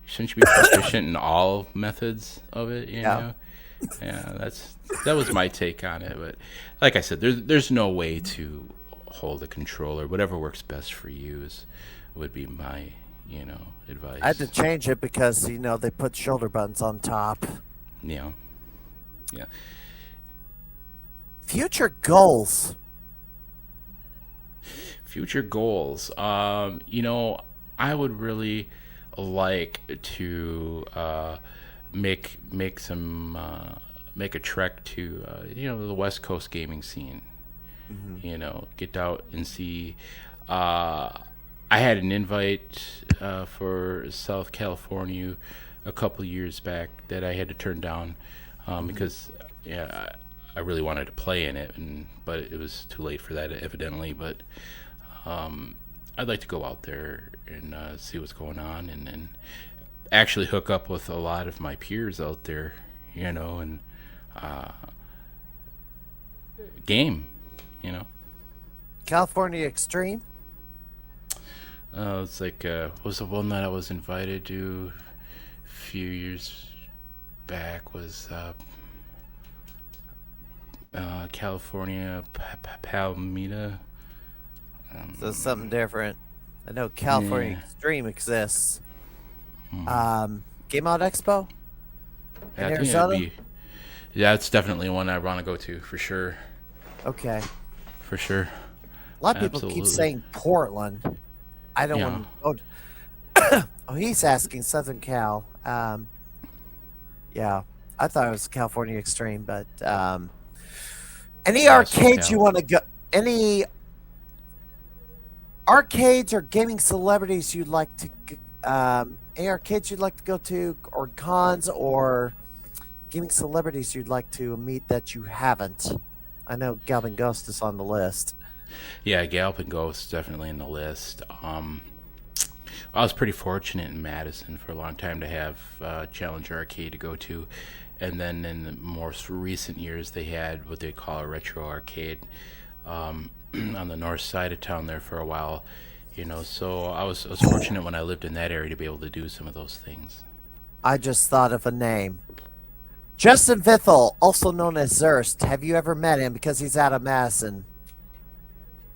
shouldn't you be proficient in all methods of it? Yeah. Yeah, that was my take on it. But like I said, there's no way to hold a controller. Whatever works best for you would be my I had to advice. change it because they put shoulder buttons on top. Yeah, yeah. Future goals. Future goals. I would really like to make a trek to the West Coast gaming scene. Hmm. Get out and see. I had an invite for South California a couple years back that I had to turn down Hmm. because yeah, I really wanted to play in it, but it was too late for that evidently. But I'd like to go out there and see what's going on, and actually hook up with a lot of my peers out there, and uh, game, you know. California Extreme. It's like was the one that I was invited to a few years back was California Palmita. So something different. I know California Yeah, Extreme exists. hmm. Game Out Expo Yeah, in I think it'd Arizona. be. Yeah, it's definitely one I want to go to for sure. Okay. For sure. A lot of people keep Absolutely. saying Portland. I don't Yeah. want to go. Oh, he's asking Southern Cal. Yeah, I thought it was California Extreme, but any No, arcades you SoCal. want to go? Any arcades or gaming celebrities you'd like to? Any arcades you'd like to go to, or cons, or gaming celebrities you'd like to meet that you haven't? I know Galvin Ghost is on the list. Yeah, Galloping Ghost definitely in the list. I was pretty fortunate in Madison for a long time to have Challenger Arcade to go to, and then in the most recent years they had what they call a retro arcade on the north side of town there for a while. So I was fortunate when I lived in that area to be able to do some of those things. I just thought of a name. Justin Vithel, also known as Zurst. Have you ever met him? Because he's out of Madison,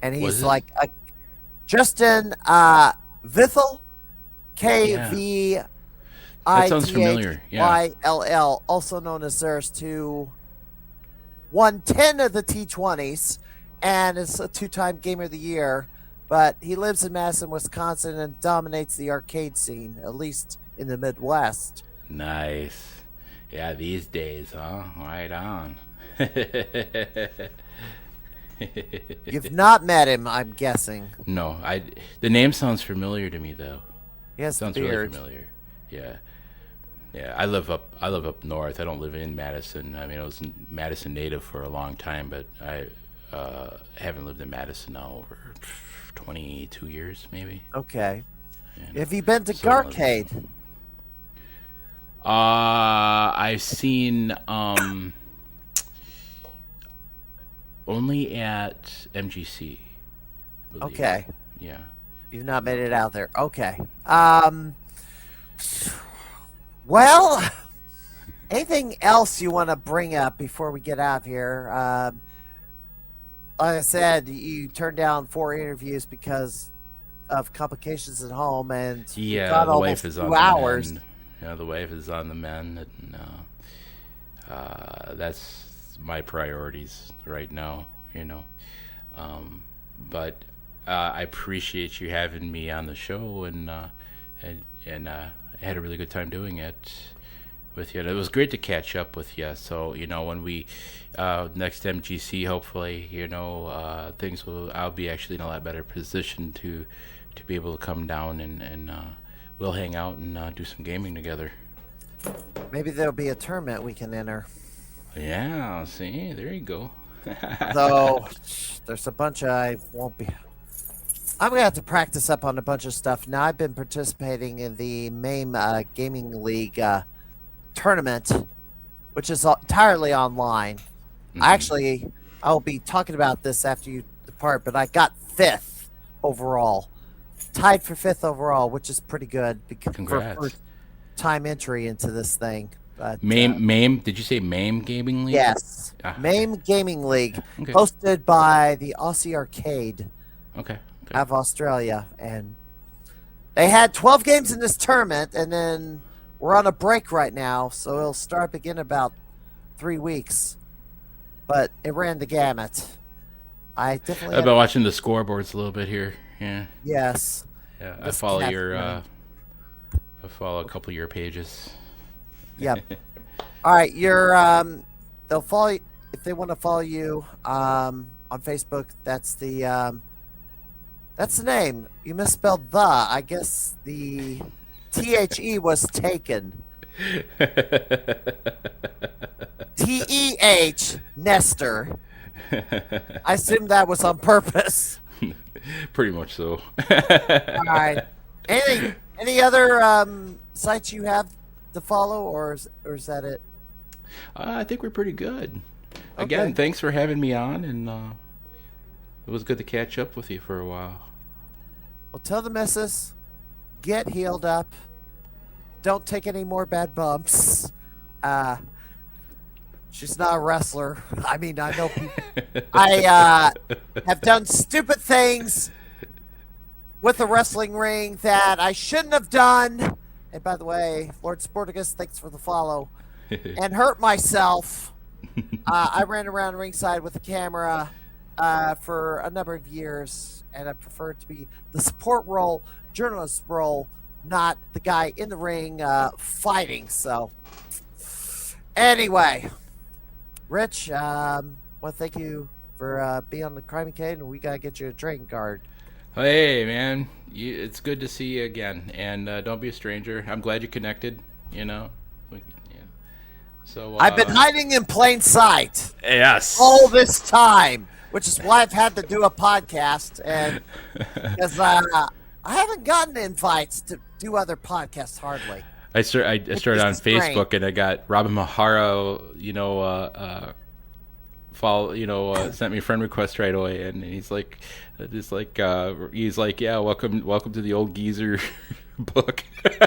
and Was he's it? like a Justin Vithel, K Yeah, V that I sounds T H familiar. Yeah. Y L L, also known as Zurst, who won 10 of the T20s and is a two-time Gamer of the Year. But he lives in Madison, Wisconsin, and dominates the arcade scene, at least in the Midwest. Nice. Yeah, these days, huh? Right on. You've not met him, I'm guessing. No, I. The name sounds familiar to me though. He has the Sounds really beard. familiar. Yeah, yeah. I live up north. I don't live in Madison. I mean, I was in Madison native for a long time, but I haven't lived in Madison now over 22 years, maybe. Okay. And Have you been to so I don't live in. Garcade? I've seen only at MGC. believe. Okay. Yeah. You've not made it out there. Okay. Um, well, anything else you want to bring up before we get out of here? Like I said, you turned down 4 interviews because of complications at home, and we've Yeah, gone the wife almost is on two the hours. mend. Yeah, the wife is on the mend, and that's my priorities right now. You know, um, but I appreciate you having me on the show, and I had a really good time doing it with you. And it was great to catch up with you. So when we next MGC, hopefully, things will. I'll be actually in a lot better position to be able to come down and we'll hang out and do some gaming together. Maybe there'll be a tournament we can enter. Yeah, see, there you go. Though there's a bunch I won't be. I'm gonna have to practice up on a bunch of stuff. Now I've been participating in the MAME Gaming League tournament, which is entirely online. Hmm. Actually, I'll be talking about this after you depart, but I got fifth overall, tied for fifth overall, which is pretty good because for Congrats. first time entry into this thing. But Mame, did you say Mame Gaming League? yes, Ah, okay. MAME Gaming League, Okay. hosted by the Aussie Arcade Okay. Okay. out of Australia, and they had 12 games in this tournament, and then we're on a break right now, so it'll start again in about 3 weeks. But it ran the gamut. I definitely I've had a been watching the scoreboards a little bit here. Yeah. yes. Yeah. This cat's running. I follow a couple of your pages. Yep. All right, you're they'll follow you if they want to follow you on Facebook. That's the name. You misspelled the. I guess the THE was taken. TEH Nestor. I assume that was on purpose. Pretty much so. All right. Any other sites you have to follow, or is that it? I think we're pretty good. Again, Okay. thanks for having me on, and it was good to catch up with you for a while. Well, tell the missus, get healed up. Don't take any more bad bumps. Uh, she's not a wrestler. I mean, I know I have done stupid things with the wrestling ring that I shouldn't have done. And by the way, Lord Sporticus, thanks for the follow. And hurt myself. I ran around ringside with a camera for a number of years, and I preferred to be the support role, journalist role, not the guy in the ring fighting. So, anyway, Rich, want to thank you for being on the Crimeycade, and we gotta get you a trading card. Hey, man, it's good to see you again, and don't be a stranger. I'm glad you connected. You know, yeah. So, I've been hiding in plain sight all yes. this time, which is why I've had to do a podcast, and because I haven't gotten invites to do other podcasts hardly, I which started is on strange. Facebook, and I got Robin Mahara. Follow. Sent me a friend request right away, and he's like, yeah, welcome to the old geezer book. I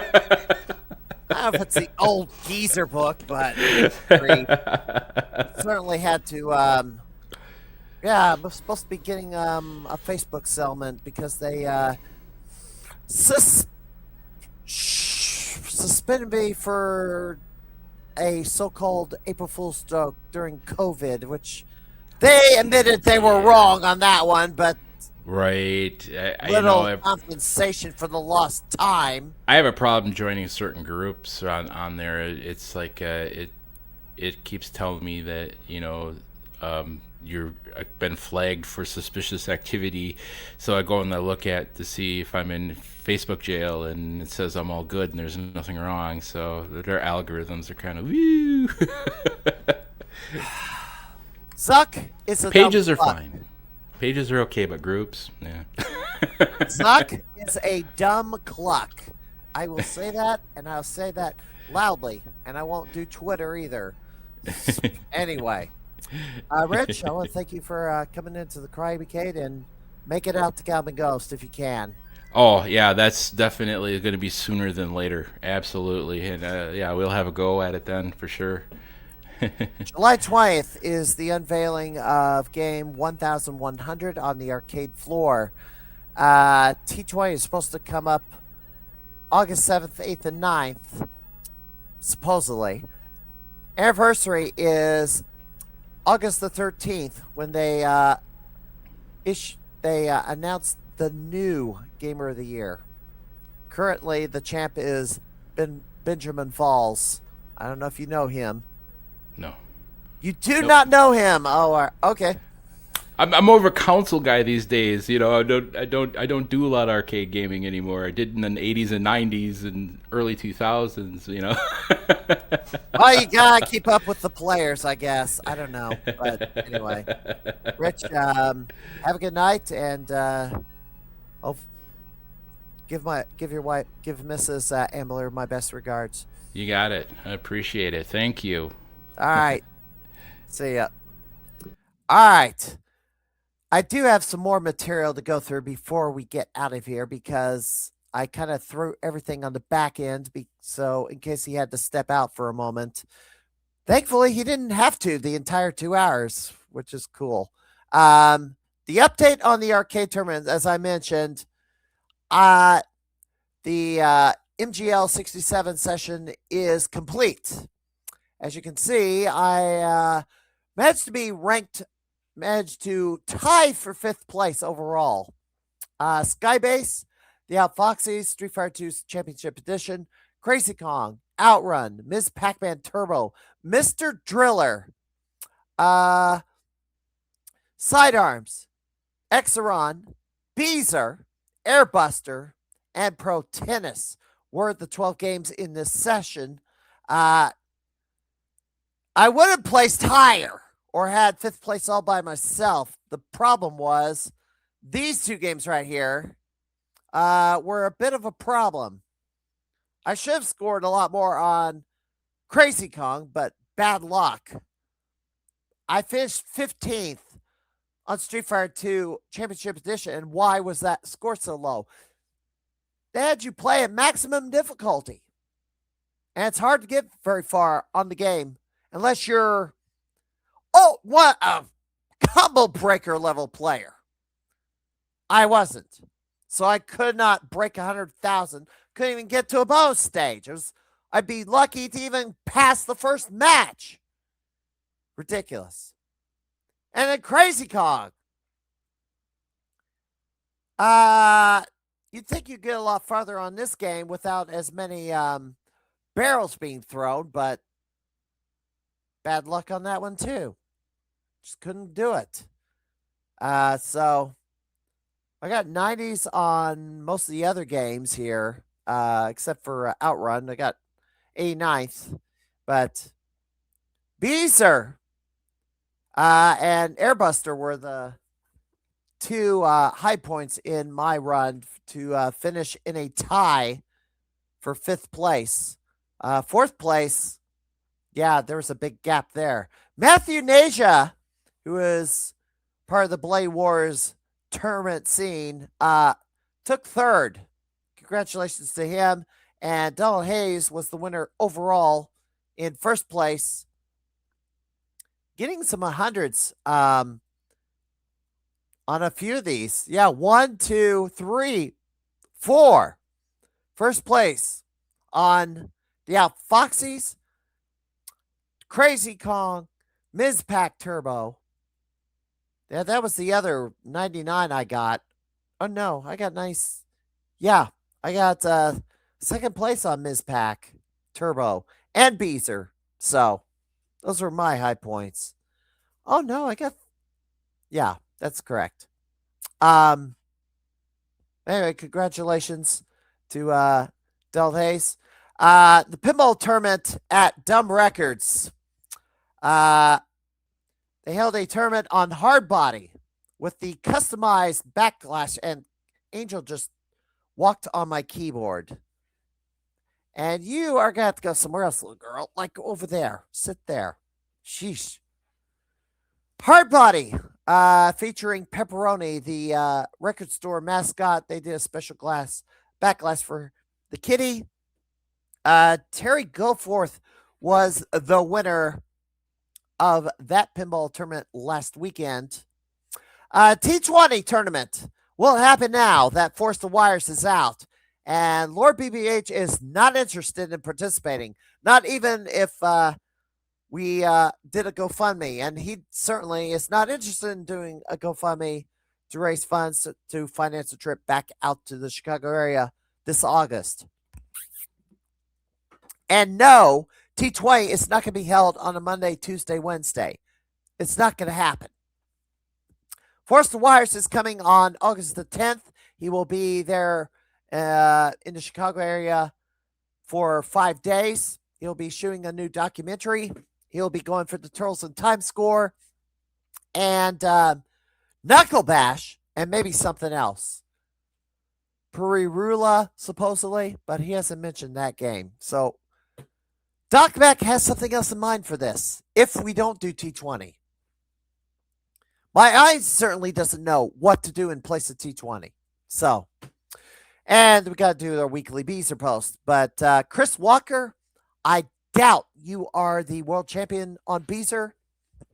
don't know if it's the old geezer book, but it's free. Certainly had to. Yeah, I'm supposed to be getting a Facebook settlement because they sus- suspended me for a so-called April Fool's joke during COVID, which they admitted they were wrong on that one, but Right. little compensation for the lost time. I have a problem joining certain groups on there. It's like it keeps telling me that you're been flagged for suspicious activity, so I go and I look at to see if I'm in Facebook jail, and it says I'm all good and there's nothing wrong. So their algorithms are kind of woo. Zuck is a dumb Pages are fuck. fine. Pages are okay, but groups, yeah. Zuck is a dumb cluck. I will say that, and I'll say that loudly, and I won't do Twitter either. Anyway, Rich, I want to thank you for coming into the Crimeycade, and Make it out to Galvin Ghost if you can. Oh yeah, that's definitely going to be sooner than later. Absolutely, and yeah, we'll have a go at it then for sure. July 20th is the unveiling of game 1100 on the arcade floor. T20 is supposed to come up August 7th, 8th, and 9th, supposedly. Anniversary is August the 13th when they announced the new Gamer of the Year. Currently, the champ is Benjamin Falls. I don't know if you know him. No, You do nope. not know him. Oh, okay. I'm more of a console guy these days. You know, I don't do a lot of arcade gaming anymore. I did in the '80s and '90s and early 2000s. You know. Well, you gotta keep up with the players, I guess. I don't know, but anyway, Rich, have a good night, and hope give your wife give Mrs. Ambler my best regards. You got it. I appreciate it. Thank you. All right, see ya. All right, I do have some more material to go through before we get out of here because I kind of threw everything on the back end, so in case he had to step out for a moment. Thankfully, he didn't have to the entire 2 hours, which is cool. The update on the arcade tournament, as I mentioned, uh, the MGL 67 session is complete. As you can see, I managed to tie for fifth place overall. Skybase, the Outfoxies, Street Fighter 2 Championship Edition, Crazy Kong, Outrun, Ms. Pac-Man Turbo, Mr. Driller, uh, Sidearms, Exeron, Beezer, Airbuster, and Pro Tennis were the 12 games in this session. I would have placed higher or had fifth place all by myself. The problem was these two games right here were a bit of a problem. I should have scored a lot more on Crazy Kong, but bad luck. I finished 15th on Street Fighter 2 Championship Edition. And why was that score so low? They had you play at maximum difficulty. And it's hard to get very far on the game unless you're, what a combo breaker level player. I wasn't. So I could not break 100,000. Couldn't even get to a bonus stage. I'd be lucky to even pass the first match. Ridiculous. And then Crazy Kong. You'd think you'd get a lot farther on this game without as many barrels being thrown, but bad luck on that one too. Just couldn't do it. So I got 90s on most of the other games here, except for Outrun. I got 89th, but Beezer and Airbuster were the two high points in my run to finish in a tie for fifth place. Fourth place, yeah, there was a big gap there. Matthew Nasia, who is part of the Blade Wars tournament scene, took third. Congratulations to him. And Donald Hayes was the winner overall in first place, getting some hundreds on a few of these. Yeah, 1, 2, 3, 4. First place on the Outfoxies, Crazy Kong, Ms. Pac Turbo. Yeah, that was the other 99 I got. Oh no, I got nice. Yeah, I got second place on Ms. Pac Turbo and Beezer. So those were my high points. Oh no, I got. Yeah, that's correct. Anyway, congratulations to Del Hayes. The pinball tournament at Dumb Records. They held a tournament on hard body with the customized backlash, and Angel just walked on my keyboard. And you are gonna have to go somewhere else, little girl. Like over there. Sit there. Sheesh. Hard body. featuring Pepperoni, the record store mascot. They did a special back glass for the kitty. Terry Goforth was the winner of that pinball tournament last weekend. T20 tournament will happen now that Force the Wires is out. And Lord BBH is not interested in participating, not even if we did a GoFundMe. And he certainly is not interested in doing a GoFundMe to raise funds to finance a trip back out to the Chicago area this August. And no, T20 is not going to be held on a Monday, Tuesday, Wednesday. It's not going to happen. Force the Wires is coming on August the 10th. He will be there in the Chicago area for 5 days. He'll be shooting a new documentary. He'll be going for the Turtles in Time score and Knuckle Bash and maybe something else. Purirula, supposedly, but he hasn't mentioned that game. So Doc Mack has something else in mind for this if we don't do T20. My eyes certainly doesn't know what to do in place of T20. So, and we got to do our weekly Beezer post. But Chris Walker, I doubt you are the world champion on Beezer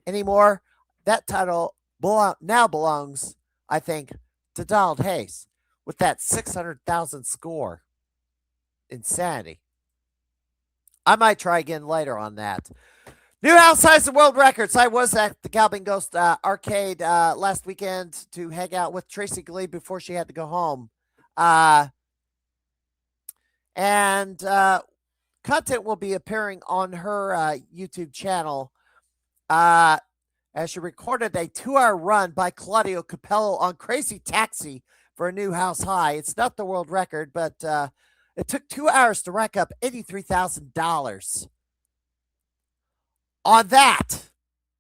anymore. That title now belongs, I think, to Donald Hayes with that 600,000 score. Insanity. I might try again later on that. New house size and world records. I was at the Galvin Ghost arcade last weekend to hang out with Tracy Glee before she had to go home. And content will be appearing on her YouTube channel as she recorded a 2-hour run by Claudio Capello on Crazy Taxi for a new house high. It's not the world record, but it took 2 hours to rack up $83,000 on that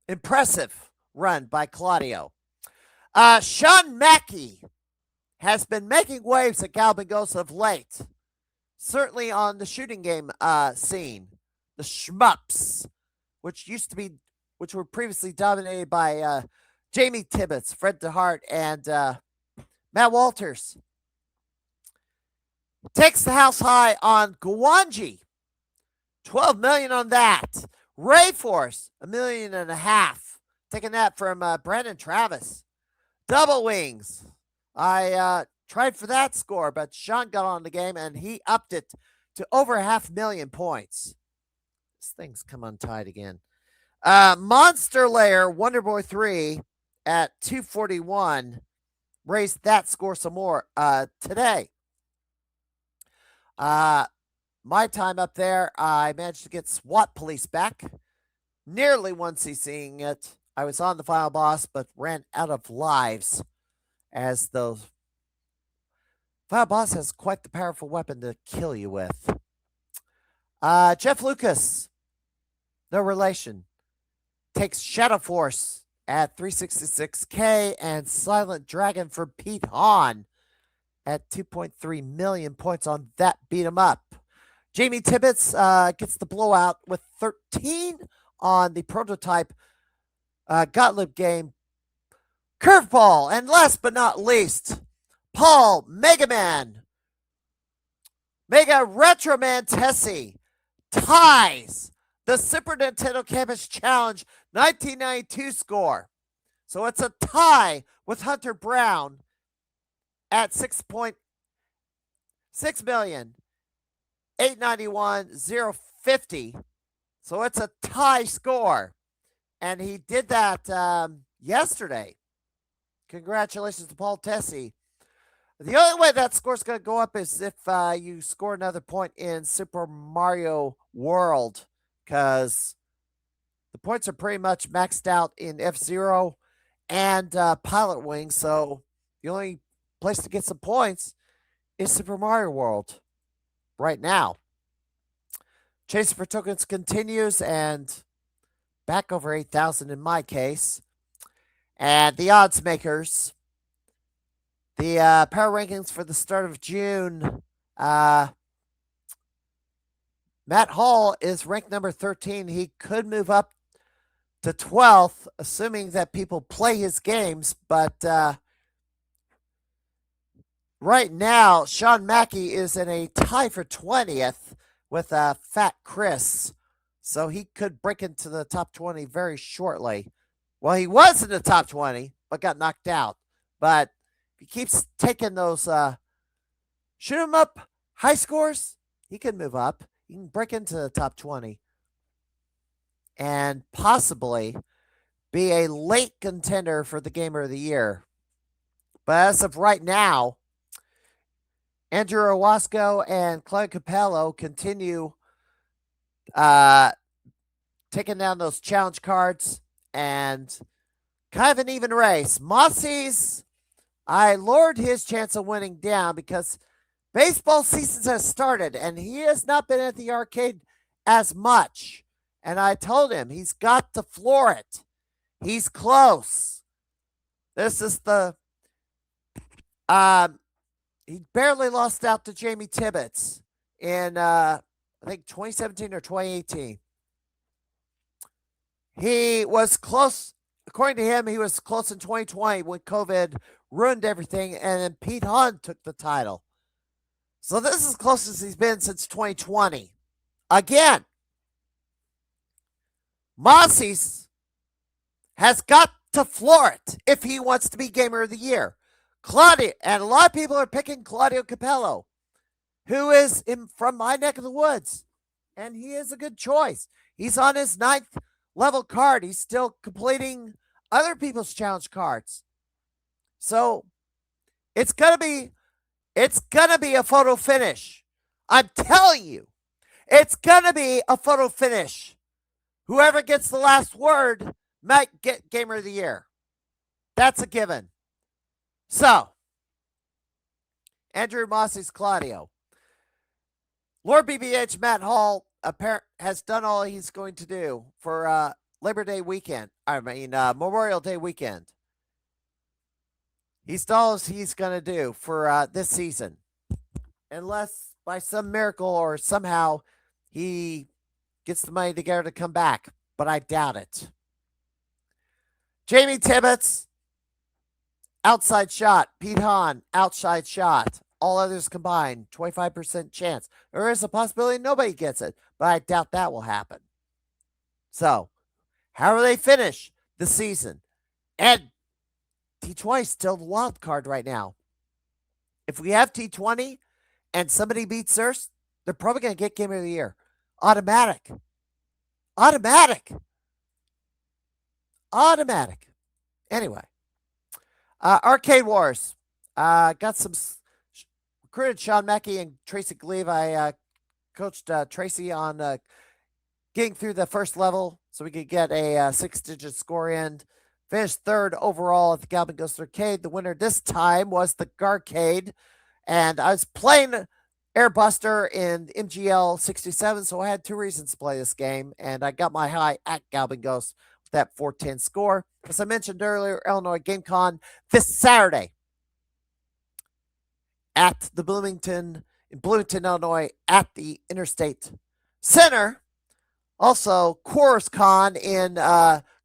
impressive run by Claudio. Sean Mackey has been making waves at Galvin Ghost of late, certainly on the shooting game scene. The shmups, which were previously dominated by Jamie Tibbetts, Fred DeHart, and Matt Walters. Takes the house high on Gwanji, $12 million on that. Rayforce, $1.5 million. Taking that from Brandon Travis. Double Wings. I tried for that score, but Sean got on the game and he upped it to over 500,000 points. This thing's come untied again. Monster Lair, Wonderboy 3 at 241. Raised that score some more today. My time up there, I managed to get SWAT police back. Nearly won CCing it. I was on the final boss, but ran out of lives as the final boss has quite the powerful weapon to kill you with. Jeff Lucas, no relation, takes Shadow Force at 366K and Silent Dragon for Pete Hahn at 2.3 million points on that beat 'em up. Jamie Tibbetts gets the blowout with 13 on the prototype Gottlieb game. Curveball, and last but not least, Paul Mega Retroman Tessie ties the Super Nintendo Campus Challenge 1992 score. So it's a tie with Hunter Brown at 6.6 million. 891,050. So it's a tie score. And he did that yesterday. Congratulations to Paul Tessie. The only way that score's going to go up is if you score another point in Super Mario World, because the points are pretty much maxed out in F-Zero and Pilot Wing. So the only place to get some points is Super Mario World right now. Chasing for tokens continues, and back over 8,000 in my case. And the odds makers, the power rankings for the start of June. Matt Hall is ranked number 13. He could move up to 12th, assuming that people play his games. But right now, Sean Mackey is in a tie for 20th with Fat Chris. So he could break into the top 20 very shortly. Well, he was in the top 20, but got knocked out. But if he keeps taking those shoot 'em up high scores, he can move up. He can break into the top 20 and possibly be a late contender for the Gamer of the Year. But as of right now, Andrew Owasco and Claudio Capello continue uh, taking down those challenge cards and kind of an even race. Mossy's, I lowered his chance of winning down because baseball season has started and he has not been at the arcade as much. And I told him he's got to floor it. He's close. This is the he barely lost out to Jamie Tibbetts in I think 2017 or 2018. He was close, according to him, he was close in 2020 when COVID ruined everything, and then Pete Hahn took the title. So this is as close as he's been since 2020. Again, Mossy's has got to floor it if he wants to be Gamer of the Year. Claudio, and a lot of people are picking Claudio Capello, who is from my neck of the woods, and he is a good choice. He's on his 9th level card. He's still completing other people's challenge cards. So it's gonna be a photo finish. I'm telling you, it's gonna be a photo finish. Whoever gets the last word might get Gamer of the Year. That's a given. So, Andrew Mossy's Claudio. Lord BBH Matt Hall has done all he's going to do for Labor Day weekend. Memorial Day weekend. He's done all he's going to do for this season. Unless by some miracle or somehow he gets the money together to come back. But I doubt it. Jamie Tibbetts, outside shot. Pete Hahn, outside shot. All others combined, 25% chance. There is a possibility nobody gets it, but I doubt that will happen. So, how do they finish the season? And T20 is still the wild card right now. If we have T20 and somebody beats Thirst, they're probably going to get Game of the Year. Automatic. Anyway, Arcade Wars. Got some recruited Sean Mackey and Tracy Gleave. I coached Tracy on getting through the first level so we could get a 6-digit score in. Finished third overall at the Galvin Ghost Arcade. The winner this time was the Garcade. And I was playing Airbuster in MGL 67, so I had 2 reasons to play this game. And I got my high at Galvin Ghost with that 410 score. As I mentioned earlier, Illinois GameCon this Saturday at the Bloomington, Illinois, at the Interstate Center. Also, Chorus Con in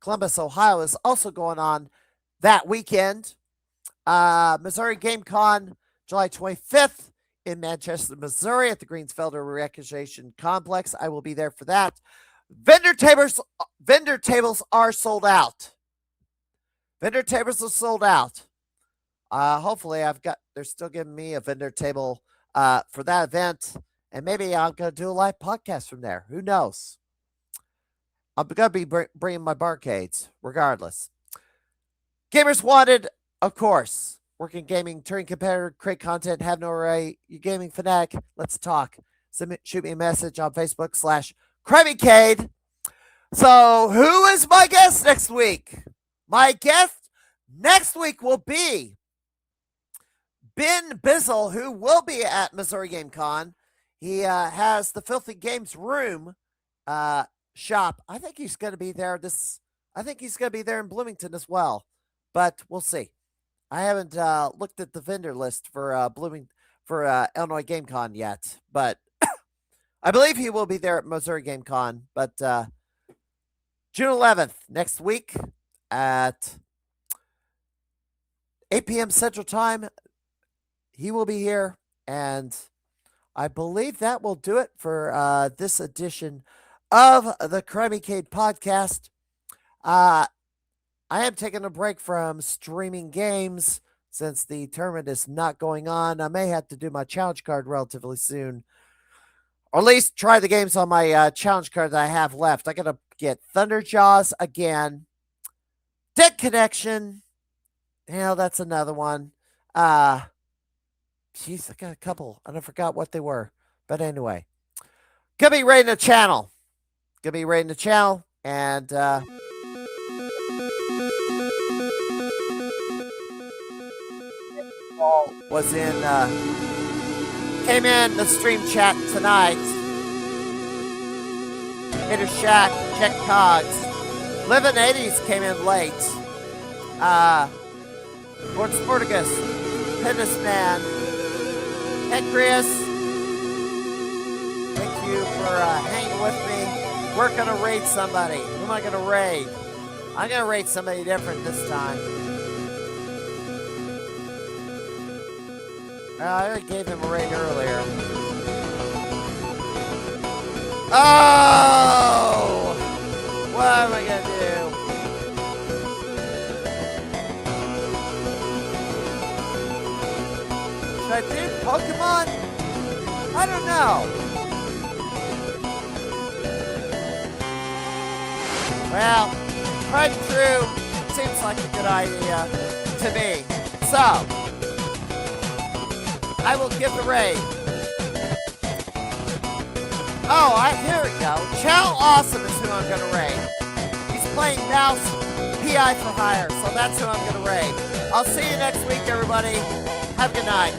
Columbus, Ohio is also going on that weekend. Missouri GameCon, July 25th in Manchester, Missouri at the Greensfelder Recreation Complex. I will be there for that. Vendor tables are sold out. Hopefully they're still giving me a vendor table for that event. And maybe I'm going to do a live podcast from there. Who knows? I'm going to be bringing my barcades regardless. Gamers Wanted, of course. Working gaming, touring competitor, create content, have no array. You gaming fanatic, let's talk. Shoot me a message on Facebook /Crimeycade. So who is my guest next week? My guest next week will be Ben Bizzle, who will be at Missouri GameCon. He has the Filthy Games Room shop. I think he's going to be there. I think he's going to be there in Bloomington as well, but we'll see. I haven't looked at the vendor list for Illinois GameCon yet, but I believe he will be there at Missouri GameCon. But June 11th, next week at 8 p.m. Central Time. He will be here, and I believe that will do it for this edition of the Crimeycade podcast. I am taking a break from streaming games since the tournament is not going on. I may have to do my challenge card relatively soon, or at least try the games on my challenge card that I have left. I got to get Thunderjaws again, Dead Connection. That's another one. Jeez, I got a couple, and I forgot what they were. But anyway, gonna be rating the channel. And was came in the stream chat tonight. Hater Shack, Check Cogs, Living 80s came in late. Lord Sporticus, Fitness Man, Hey Chris, thank you for hanging with me. We're gonna raid somebody. Who am I gonna raid? I'm gonna raid somebody different this time. I already gave him a raid earlier. Oh! What am I gonna do? Should I do Pokemon? I don't know. Well, tried and true seems like a good idea to me. So, I will give the raid. Oh, here we go. Chow Awesome is who I'm gonna raid. He's playing Mouse PI for Hire, so that's who I'm gonna raid. I'll see you next week, everybody. Have a good night.